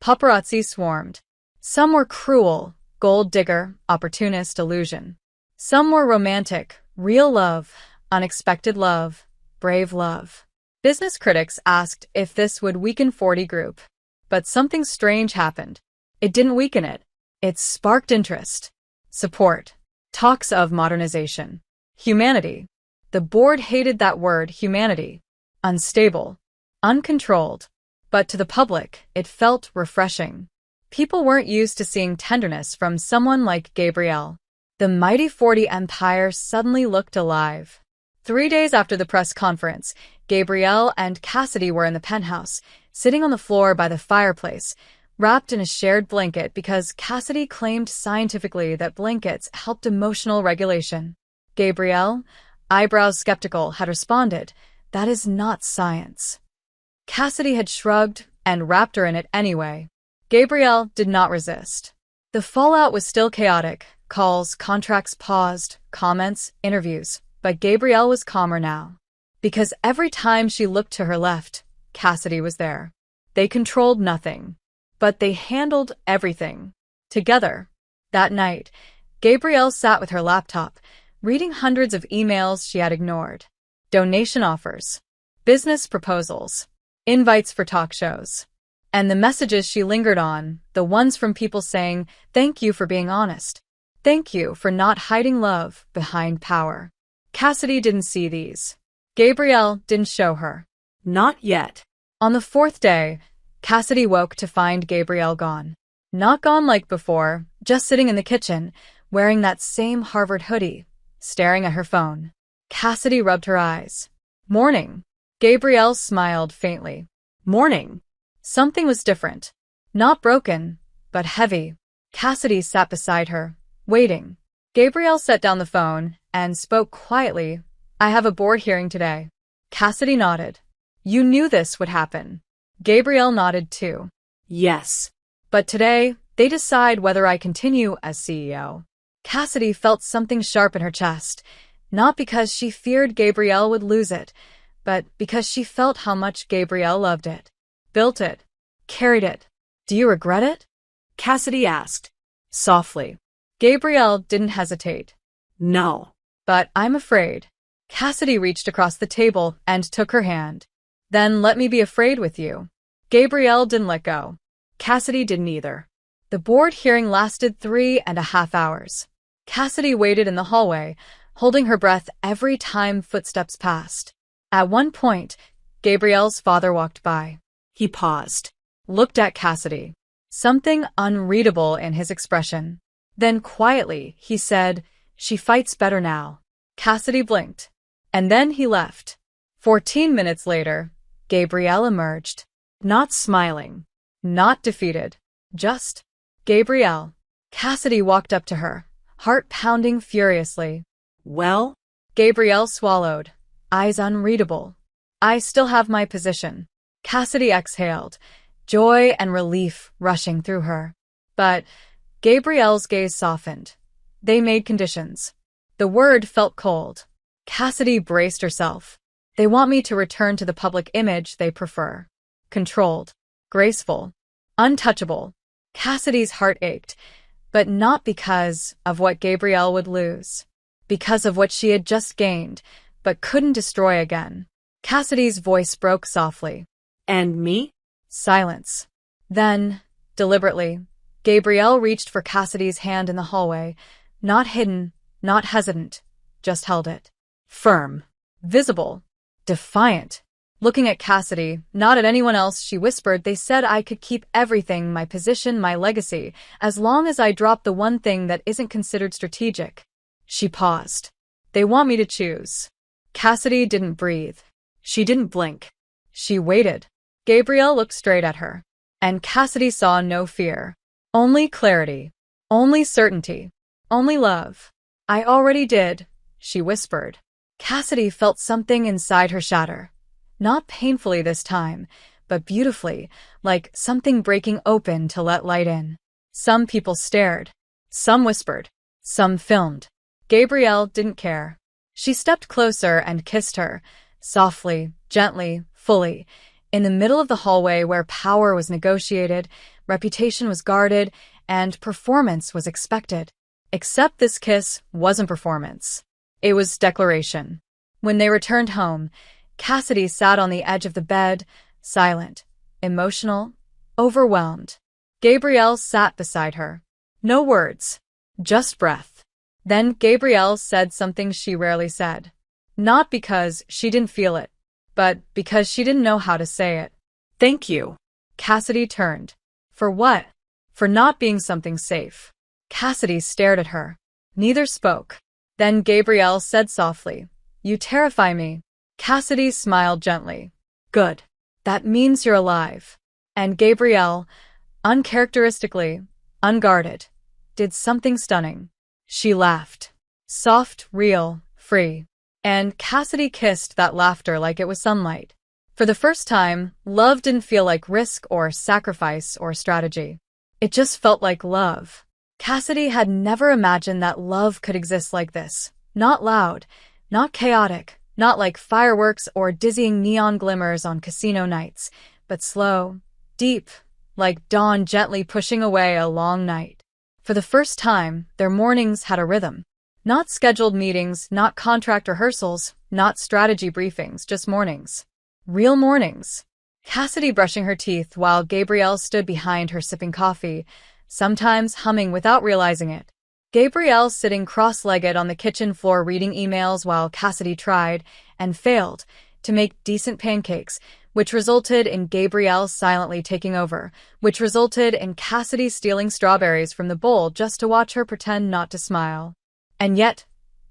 Paparazzi swarmed. Some were cruel, gold digger, opportunist, illusion. Some were romantic, real love, unexpected love, brave love. Business critics asked if this would weaken 40 Group. But something strange happened. It didn't weaken it. It sparked interest, support, talks of modernization. Humanity. The board hated that word, humanity. Unstable, uncontrolled. But to the public, it felt refreshing. People weren't used to seeing tenderness from someone like Gabrielle. The mighty 40 empire suddenly looked alive. 3 days after the press conference, Gabrielle and Cassidy were in the penthouse, sitting on the floor by the fireplace, wrapped in a shared blanket because Cassidy claimed scientifically that blankets helped emotional regulation. Gabrielle, eyebrows skeptical, had responded, "That is not science." Cassidy had shrugged and wrapped her in it anyway. Gabrielle did not resist. The fallout was still chaotic. Calls, contracts paused, comments, interviews. But Gabrielle was calmer now. Because every time she looked to her left, Cassidy was there. They controlled nothing. But they handled everything. Together. That night, Gabrielle sat with her laptop, reading hundreds of emails she had ignored. Donation offers. Business proposals. Invites for talk shows. And the messages she lingered on, the ones from people saying, "Thank you for being honest. Thank you for not hiding love behind power." Cassidy didn't see these. Gabrielle didn't show her. Not yet. On the 4th day, Cassidy woke to find Gabrielle gone. Not gone like before, just sitting in the kitchen, wearing that same Harvard hoodie, staring at her phone. Cassidy rubbed her eyes. "Morning." Gabrielle smiled faintly. "Morning." Something was different. Not broken, but heavy. Cassidy sat beside her, waiting. Gabrielle set down the phone and spoke quietly. "I have a board hearing today." Cassidy nodded. "You knew this would happen." Gabrielle nodded too. Yes. "But today, they decide whether I continue as CEO." Cassidy felt something sharp in her chest, not because she feared Gabrielle would lose it, but because she felt how much Gabrielle loved it. Built it. Carried it. "Do you regret it?" Cassidy asked. Softly. Gabrielle didn't hesitate. No. "But I'm afraid." Cassidy reached across the table and took her hand. "Then let me be afraid with you." Gabrielle didn't let go. Cassidy didn't either. The board hearing lasted 3.5 hours. Cassidy waited in the hallway, holding her breath every time footsteps passed. At one point, Gabrielle's father walked by. He paused. Looked at Cassidy. Something unreadable in his expression. Then quietly, he said, "She fights better now." Cassidy blinked. And then he left. 14 minutes later, Gabrielle emerged. Not smiling. Not defeated. Just Gabrielle. Cassidy walked up to her, heart pounding furiously. "Well?" Gabrielle swallowed, eyes unreadable. "I still have my position." Cassidy exhaled, joy and relief rushing through her. But Gabrielle's gaze softened. They made conditions. The word felt cold. Cassidy braced herself. "They want me to return to the public image they prefer. Controlled, graceful, untouchable." Cassidy's heart ached, but not because of what Gabrielle would lose. Because of what she had just gained, but couldn't destroy again. Cassidy's voice broke softly. "And me?" Silence. Then, deliberately, Gabrielle reached for Cassidy's hand in the hallway, not hidden, not hesitant, just held it. Firm, visible, defiant. Looking at Cassidy, not at anyone else, she whispered, "They said I could keep everything, my position, my legacy, as long as I drop the one thing that isn't considered strategic." She paused. "They want me to choose." Cassidy didn't breathe. She didn't blink. She waited. Gabrielle looked straight at her. And Cassidy saw no fear. Only clarity. Only certainty. Only love. "I already did," she whispered. Cassidy felt something inside her shatter. Not painfully this time, but beautifully, like something breaking open to let light in. Some people stared. Some whispered. Some filmed. Gabrielle didn't care. She stepped closer and kissed her, softly, gently, fully, in the middle of the hallway where power was negotiated, reputation was guarded, and performance was expected. Except this kiss wasn't performance. It was declaration. When they returned home, Cassidy sat on the edge of the bed, silent, emotional, overwhelmed. Gabrielle sat beside her. No words, just breath. Then Gabrielle said something she rarely said. Not because she didn't feel it, but because she didn't know how to say it. Thank you. Cassidy turned. For what? For not being something safe. Cassidy stared at her. Neither spoke. Then Gabrielle said softly, "You terrify me." Cassidy smiled gently. "Good. That means you're alive." And Gabrielle, uncharacteristically, unguarded, did something stunning. She laughed. Soft, real, free. And Cassidy kissed that laughter like it was sunlight. For the first time, love didn't feel like risk or sacrifice or strategy. It just felt like love. Cassidy had never imagined that love could exist like this. Not loud, not chaotic, not like fireworks or dizzying neon glimmers on casino nights, but slow, deep, like dawn gently pushing away a long night. For the first time, their mornings had a rhythm. Not scheduled meetings, not contract rehearsals, not strategy briefings, just mornings. Real mornings. Cassidy brushing her teeth while Gabrielle stood behind her sipping coffee, sometimes humming without realizing it. Gabrielle sitting cross-legged on the kitchen floor reading emails while Cassidy tried, and failed, to make decent pancakes, which resulted in Gabrielle silently taking over, which resulted in Cassidy stealing strawberries from the bowl just to watch her pretend not to smile. And yet,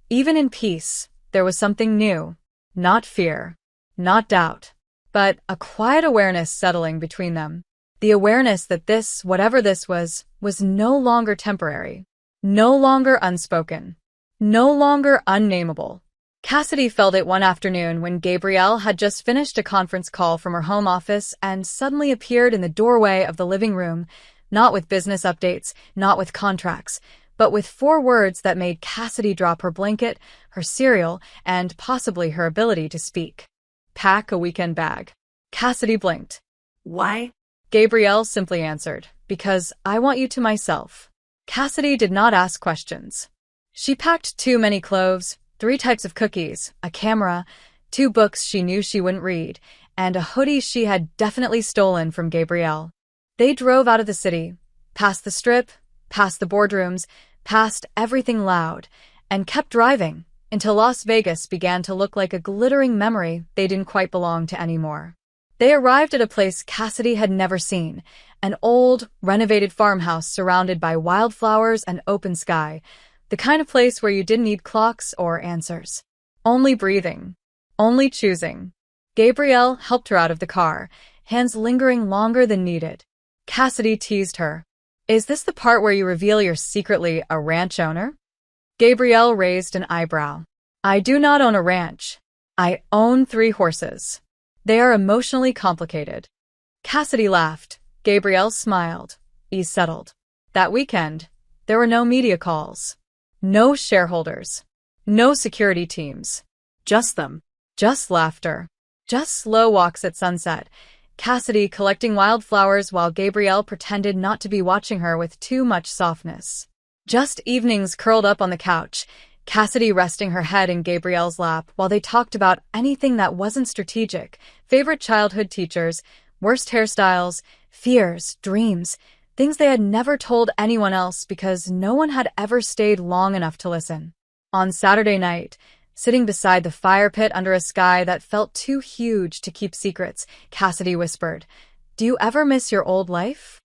even in peace, there was something new. Not fear, not doubt, but a quiet awareness settling between them. The awareness that this, whatever this was no longer temporary, no longer unspoken, no longer unnameable. Cassidy felt it one afternoon when Gabrielle had just finished a conference call from her home office and suddenly appeared in the doorway of the living room, not with business updates, not with contracts, but with 4 words that made Cassidy drop her blanket, her cereal, and possibly her ability to speak. "Pack a weekend bag." Cassidy blinked. Why? Gabrielle simply answered, "Because I want you to myself." Cassidy did not ask questions. She packed too many clothes, 3 types of cookies, a camera, 2 books she knew she wouldn't read, and a hoodie she had definitely stolen from Gabrielle. They drove out of the city, past the strip, past the boardrooms, past everything loud, and kept driving until Las Vegas began to look like a glittering memory they didn't quite belong to anymore. They arrived at a place Cassidy had never seen, an old, renovated farmhouse surrounded by wildflowers and open sky, the kind of place where you didn't need clocks or answers. Only breathing. Only choosing. Gabrielle helped her out of the car, hands lingering longer than needed. Cassidy teased her. "Is this the part where you reveal you're secretly a ranch owner?" Gabrielle raised an eyebrow. "I do not own a ranch. I own 3 horses. They are emotionally complicated." Cassidy laughed. Gabrielle smiled. Ease settled. That weekend, there were no media calls. No shareholders. No security teams. Just them. Just laughter. Just slow walks at sunset. Cassidy collecting wildflowers while Gabrielle pretended not to be watching her with too much softness. Just evenings curled up on the couch, Cassidy resting her head in Gabrielle's lap while they talked about anything that wasn't strategic, favorite childhood teachers, worst hairstyles, fears, dreams, things they had never told anyone else because no one had ever stayed long enough to listen. On Saturday night, sitting beside the fire pit under a sky that felt too huge to keep secrets, Cassidy whispered, "Do you ever miss your old life?"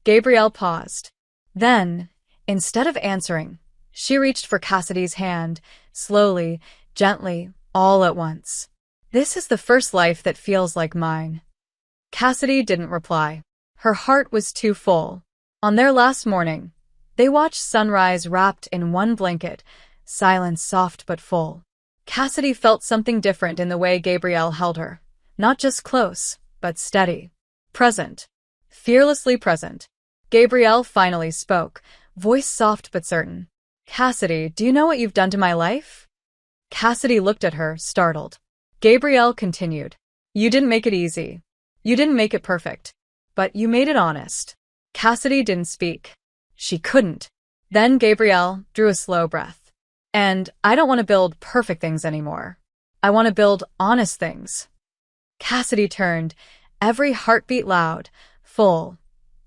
Gabrielle paused. Then, instead of answering, she reached for Cassidy's hand, slowly, gently, all at once. "This is the first life that feels like mine." Cassidy didn't reply. Her heart was too full. On their last morning, they watched sunrise wrapped in one blanket, silence soft but full. Cassidy felt something different in the way Gabrielle held her. Not just close, but steady. Present. Fearlessly present. Gabrielle finally spoke, voice soft but certain. Cassidy, do you know what you've done to my life? Cassidy looked at her, startled. Gabrielle continued. You didn't make it easy. You didn't make it perfect. But you made it honest. Cassidy didn't speak. She couldn't. Then Gabrielle drew a slow breath. And I don't want to build perfect things anymore. I want to build honest things. Cassidy turned, every heartbeat loud, full,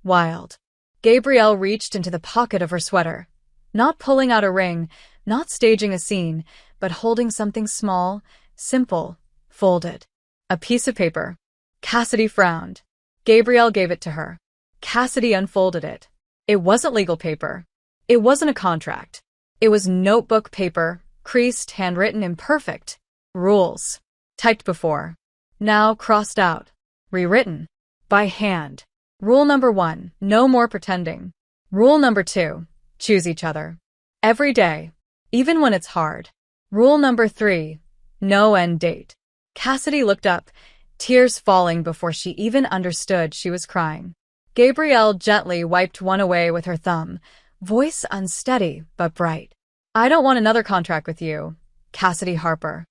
wild. Gabrielle reached into the pocket of her sweater, not pulling out a ring, not staging a scene, but holding something small, simple, folded. A piece of paper. Cassidy frowned. Gabrielle gave it to her. Cassidy unfolded it. It wasn't legal paper. It wasn't a contract. It was notebook paper, creased, handwritten, imperfect. Rules. Typed before. Now crossed out. Rewritten. By hand. Rule number 1, no more pretending. Rule number 2, choose each other. Every day. Even when it's hard. Rule number 3, no end date. Cassidy looked up, tears falling before she even understood she was crying. Gabrielle gently wiped one away with her thumb, voice unsteady but bright. I don't want another contract with you, Cassidy Harper.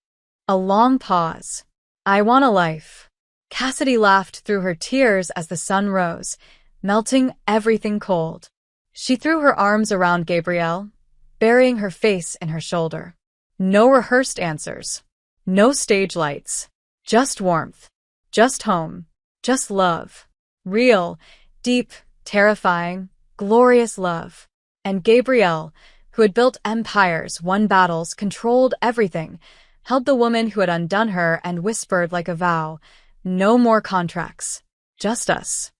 A long pause. I want a life. Cassidy laughed through her tears as the sun rose, melting everything cold. She threw her arms around Gabrielle, burying her face in her shoulder. No rehearsed answers. No stage lights. Just warmth. Just home. Just love. Real, deep, terrifying, glorious love. And Gabrielle, who had built empires, won battles, controlled everything, held the woman who had undone her and whispered like a vow, no more contracts. Just us.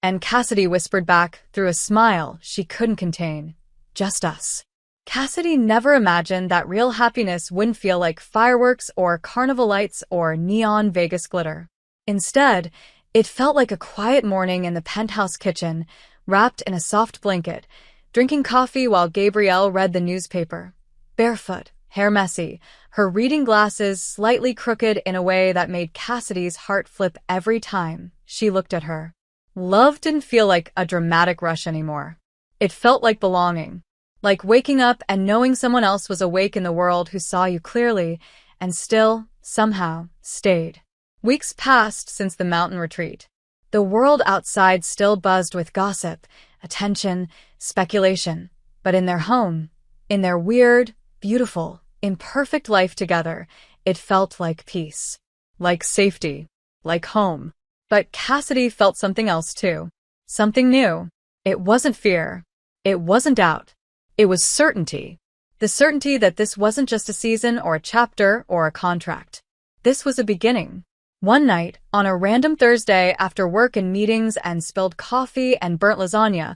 And Cassidy whispered back through a smile she couldn't contain. Just us. Cassidy never imagined that real happiness wouldn't feel like fireworks or carnival lights or neon Vegas glitter. Instead, it felt like a quiet morning in the penthouse kitchen, wrapped in a soft blanket, drinking coffee while Gabrielle read the newspaper. Barefoot, hair messy, her reading glasses slightly crooked in a way that made Cassidy's heart flip every time she looked at her. Love didn't feel like a dramatic rush anymore. It felt like belonging. Like waking up and knowing someone else was awake in the world who saw you clearly and still, somehow, stayed. Weeks passed since the mountain retreat. The world outside still buzzed with gossip, attention, speculation. But in their home, in their weird, beautiful, imperfect life together, it felt like peace. Like safety. Like home. But Cassidy felt something else too. Something new. It wasn't fear. It wasn't doubt. It was certainty. The certainty that this wasn't just a season or a chapter or a contract. This was a beginning. One night, on a random Thursday after work and meetings and spilled coffee and burnt lasagna,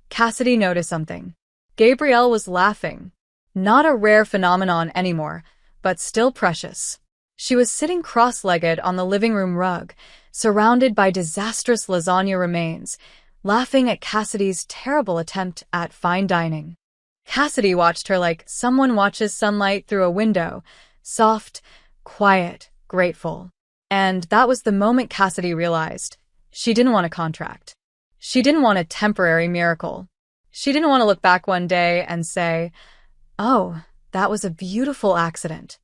Cassidy noticed something. Gabrielle was laughing. Not a rare phenomenon anymore, but still precious. She was sitting cross-legged on the living room rug, surrounded by disastrous lasagna remains, laughing at Cassidy's terrible attempt at fine dining. Cassidy watched her like someone watches sunlight through a window, soft, quiet, grateful. And that was the moment Cassidy realized she didn't want a contract. She didn't want a temporary miracle. She didn't want to look back one day and say, "Oh, that was a beautiful accident."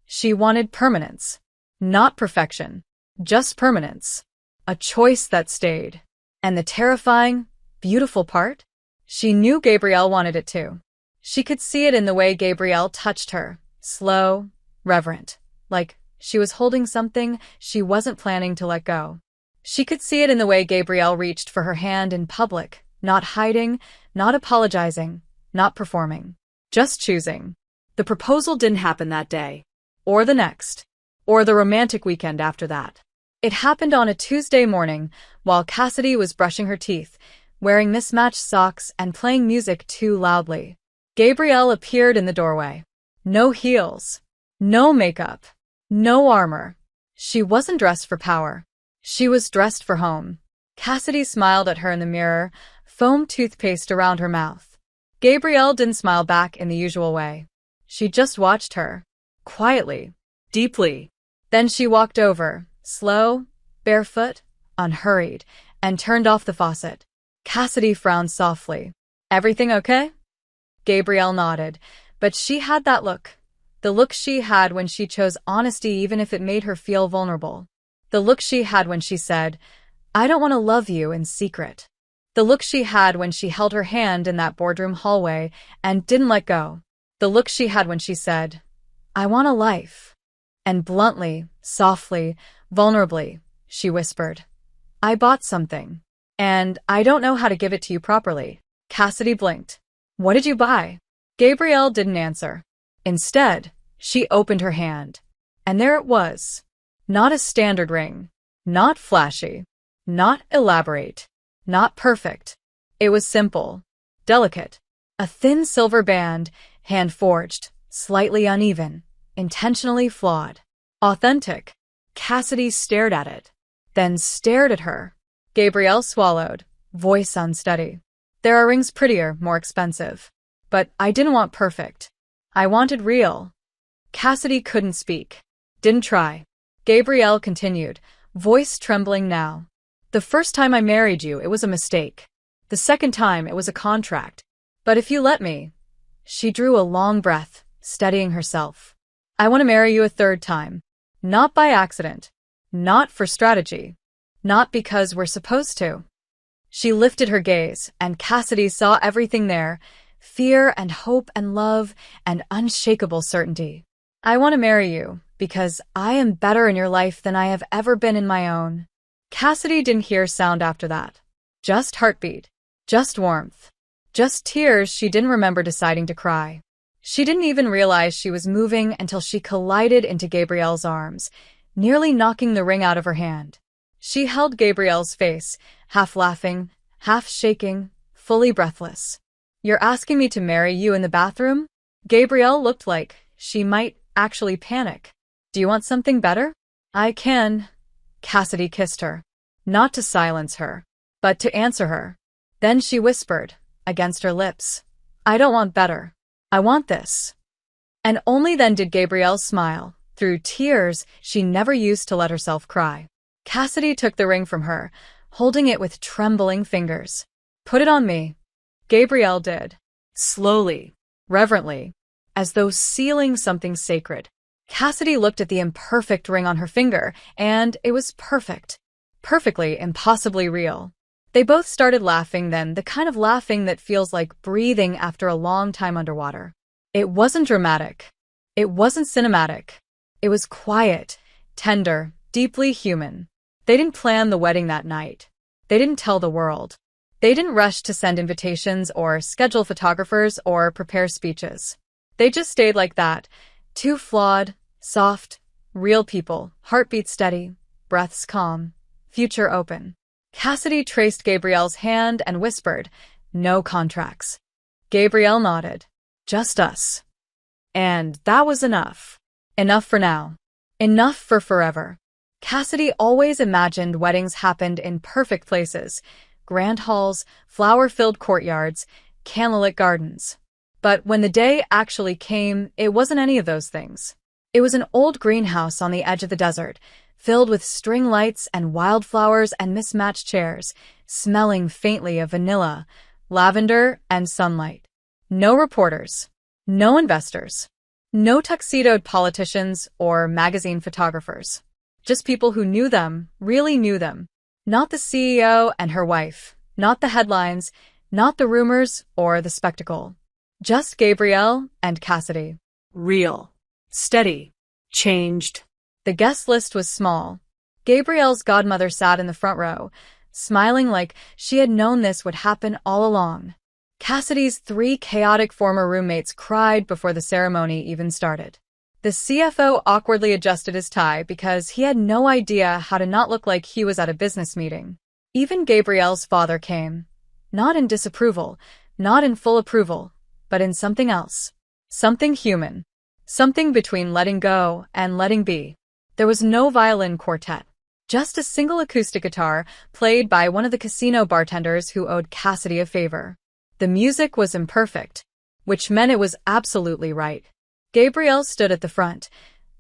She wanted permanence. Not perfection. Just permanence. A choice that stayed. And the terrifying, beautiful part? She knew Gabrielle wanted it too. She could see it in the way Gabrielle touched her, slow, reverent, like she was holding something she wasn't planning to let go. She could see it in the way Gabrielle reached for her hand in public, not hiding, not apologizing, not performing, just choosing. The proposal didn't happen that day, or the next, or the romantic weekend after that. It happened on a Tuesday morning while Cassidy was brushing her teeth, wearing mismatched socks and playing music too loudly. Gabrielle appeared in the doorway. No heels. No makeup. No armor. She wasn't dressed for power. She was dressed for home. Cassidy smiled at her in the mirror, foam toothpaste around her mouth. Gabrielle didn't smile back in the usual way. She just watched her. Quietly. Deeply. Then she walked over, slow, barefoot, unhurried, and turned off the faucet. Cassidy frowned softly. "Everything okay?" Gabrielle nodded, but she had that look. The look she had when she chose honesty even if it made her feel vulnerable. The look she had when she said, "I don't want to love you," in secret. The look she had when she held her hand in that boardroom hallway and didn't let go. The look she had when she said, "I want a life." And bluntly, softly, vulnerably, she whispered, "I bought something. And I don't know how to give it to you properly." Cassidy blinked. "What did you buy?" Gabrielle didn't answer. Instead, she opened her hand. And there it was. Not a standard ring. Not flashy. Not elaborate. Not perfect. It was simple. Delicate. A thin silver band, hand-forged, slightly uneven, intentionally flawed. Authentic. Cassidy stared at it. Then stared at her. Gabrielle swallowed, voice unsteady. "There are rings prettier, more expensive. But I didn't want perfect. I wanted real." Cassidy couldn't speak. Didn't try. Gabrielle continued, voice trembling now. "The first time I married you, it was a mistake. The second time, it was a contract. But if you let me..." She drew a long breath, steadying herself. "I want to marry you a third time. Not by accident. Not for strategy. Not because we're supposed to." She lifted her gaze, and Cassidy saw everything there. Fear and hope and love and unshakable certainty. "I want to marry you because I am better in your life than I have ever been in my own." Cassidy didn't hear sound after that. Just heartbeat. Just warmth. Just tears she didn't remember deciding to cry. She didn't even realize she was moving until she collided into Gabrielle's arms, nearly knocking the ring out of her hand. She held Gabrielle's face, half laughing, half shaking, fully breathless. "You're asking me to marry you in the bathroom?" Gabrielle looked like she might actually panic. "Do you want something better?" "I can." Cassidy kissed her. Not to silence her, but to answer her. Then she whispered, against her lips, "I don't want better. I want this." And only then did Gabrielle smile, through tears she never used to let herself cry. Cassidy took the ring from her, holding it with trembling fingers. "Put it on me." Gabrielle did. Slowly, reverently, as though sealing something sacred. Cassidy looked at the imperfect ring on her finger, and it was perfect. Perfectly, impossibly real. They both started laughing then, the kind of laughing that feels like breathing after a long time underwater. It wasn't dramatic. It wasn't cinematic. It was quiet, tender, deeply human. They didn't plan the wedding that night. They didn't tell the world. They didn't rush to send invitations or schedule photographers or prepare speeches. They just stayed like that, two flawed, soft, real people, heartbeat steady, breaths calm, future open. Cassidy traced Gabrielle's hand and whispered, "No contracts." Gabrielle nodded. "Just us." And that was enough. Enough for now. Enough for forever. Cassidy always imagined weddings happened in perfect places, grand halls, flower-filled courtyards, candlelit gardens. But when the day actually came, it wasn't any of those things. It was an old greenhouse on the edge of the desert, filled with string lights and wildflowers and mismatched chairs, smelling faintly of vanilla, lavender, and sunlight. No reporters. No investors. No tuxedoed politicians or magazine photographers. Just people who knew them, really knew them. Not the CEO and her wife. Not the headlines. Not the rumors or the spectacle. Just Gabrielle and Cassidy. Real. Steady. Changed. The guest list was small. Gabrielle's godmother sat in the front row, smiling like she had known this would happen all along. Cassidy's 3 chaotic former roommates cried before the ceremony even started. The CFO awkwardly adjusted his tie because he had no idea how to not look like he was at a business meeting. Even Gabrielle's father came. Not in disapproval, not in full approval, but in something else. Something human. Something between letting go and letting be. There was no violin quartet. Just a single acoustic guitar played by one of the casino bartenders who owed Cassidy a favor. The music was imperfect, which meant it was absolutely right. Gabrielle stood at the front,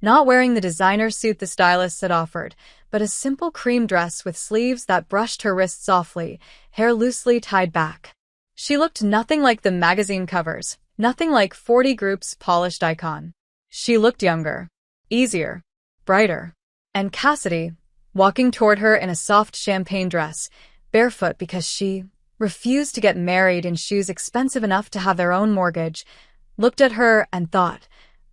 Not wearing the designer suit the stylist had offered, but a simple cream dress with sleeves that brushed her wrists softly, hair loosely tied back. She looked nothing like the magazine covers, nothing like 40 Group's polished icon. She looked younger, easier, brighter. And Cassidy, walking toward her in a soft champagne dress, barefoot because she refused to get married in shoes expensive enough to have their own mortgage, looked at her and thought,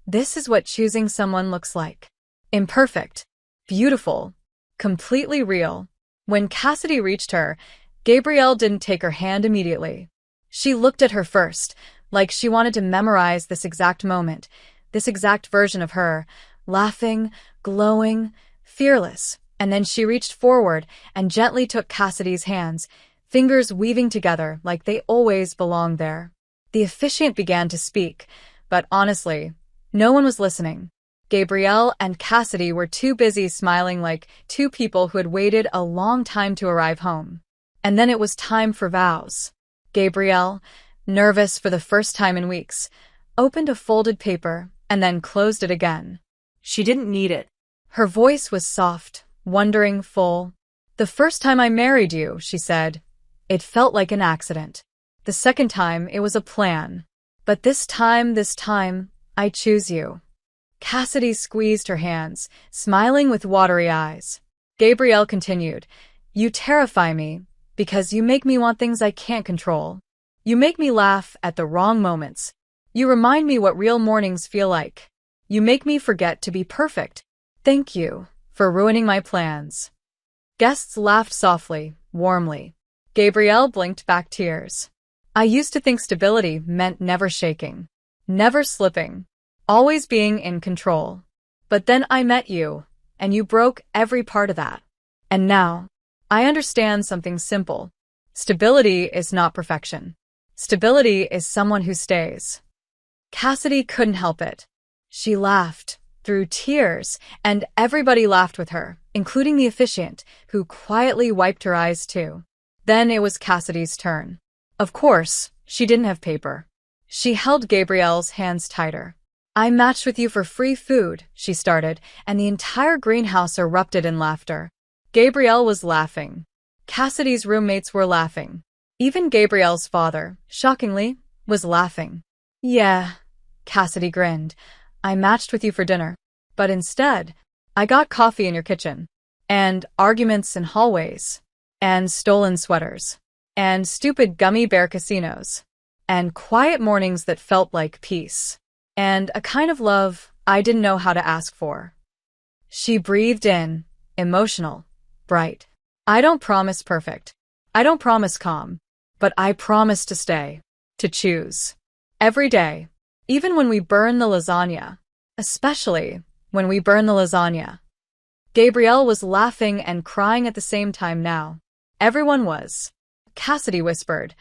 this is what choosing someone looks like. Imperfect, beautiful, completely real. When Cassidy reached her, Gabrielle didn't take her hand immediately. She looked at her first, like she wanted to memorize this exact moment, this exact version of her, laughing, glowing, fearless. And then she reached forward and gently took Cassidy's hands, fingers weaving together like they always belonged there. The officiant began to speak, but honestly, no one was listening. Gabrielle and Cassidy were too busy smiling like two people who had waited a long time to arrive home. And then it was time for vows. Gabrielle, nervous for the first time in weeks, opened a folded paper and then closed it again. She didn't need it. Her voice was soft, wondering, full. The first time I married you, she said, it felt like an accident. The second time, it was a plan. But this time, I choose you. Cassidy squeezed her hands, smiling with watery eyes. Gabrielle continued, you terrify me, because you make me want things I can't control. You make me laugh at the wrong moments. You remind me what real mornings feel like. You make me forget to be perfect. Thank you for ruining my plans. Guests laughed softly, warmly. Gabrielle blinked back tears. I used to think stability meant never shaking, never slipping, always being in control. But then I met you, and you broke every part of that. And now, I understand something simple. Stability is not perfection. Stability is someone who stays. Cassidy couldn't help it. She laughed, through tears, and everybody laughed with her, including the officiant, who quietly wiped her eyes too. Then it was Cassidy's turn. Of course, she didn't have paper. She held Gabrielle's hands tighter. I matched with you for free food, she started, and the entire greenhouse erupted in laughter. Gabrielle was laughing. Cassidy's roommates were laughing. Even Gabrielle's father, shockingly, was laughing. Yeah, Cassidy grinned. I matched with you for dinner. But instead, I got coffee in your kitchen. And arguments in hallways. And stolen sweaters. And stupid gummy bear casinos. And quiet mornings that felt like peace. And a kind of love I didn't know how to ask for. She breathed in, emotional, bright. I don't promise perfect. I don't promise calm. But I promise to stay. To choose. Every day. Even when we burn the lasagna. Especially when we burn the lasagna. Gabrielle was laughing and crying at the same time now. Everyone was. Cassidy whispered,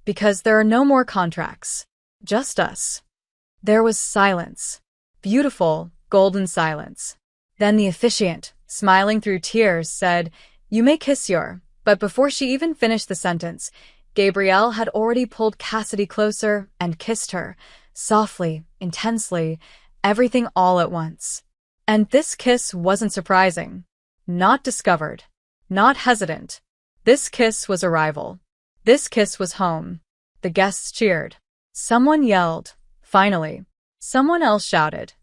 because there are no more contracts. Just us. There was silence. Beautiful, golden silence. Then the officiant, smiling through tears, said, you may kiss your... But before she even finished the sentence, Gabrielle had already pulled Cassidy closer and kissed her, softly, intensely, everything all at once. And this kiss wasn't surprising. Not discovered. Not hesitant. This kiss was arrival. This kiss was home. The guests cheered. Someone yelled, finally. Someone else shouted,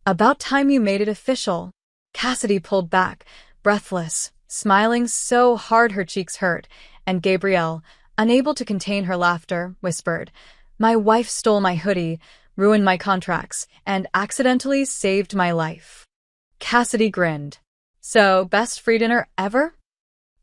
about time you made it official. Cassidy pulled back, breathless, smiling so hard her cheeks hurt, and Gabrielle, unable to contain her laughter, whispered, my wife stole my hoodie, ruined my contracts, and accidentally saved my life. Cassidy grinned. So, best free dinner ever?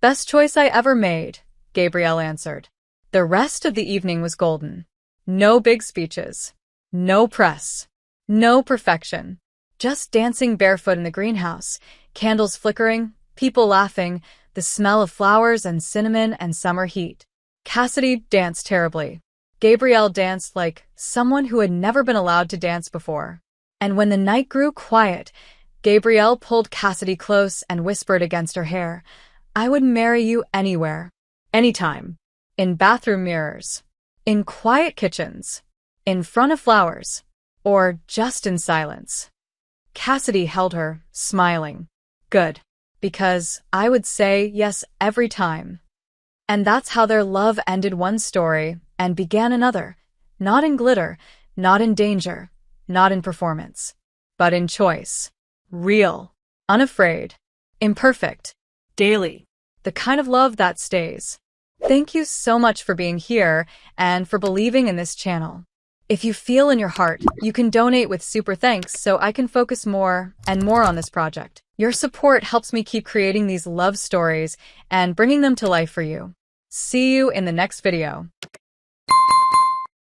Best choice I ever made, Gabrielle answered. The rest of the evening was golden. No big speeches. No press. No perfection. Just dancing barefoot in the greenhouse, candles flickering, people laughing, the smell of flowers and cinnamon and summer heat. Cassidy danced terribly. Gabrielle danced like someone who had never been allowed to dance before. And when the night grew quiet, Gabrielle pulled Cassidy close and whispered against her hair, I would marry you anywhere. Anytime. In bathroom mirrors. In quiet kitchens. In front of flowers. Or just in silence. Cassidy held her, smiling. Good. Because I would say yes every time. And that's how their love ended one story and began another. Not in glitter, not in danger, not in performance, but in choice. Real, unafraid, imperfect, Daily. the kind of love that stays. Thank you so much for being here and for believing in this channel. If you feel in your heart, you can donate with super thanks so I can focus more and more on this project. Your support helps me keep creating these love stories and bringing them to life for you. See you in the next video.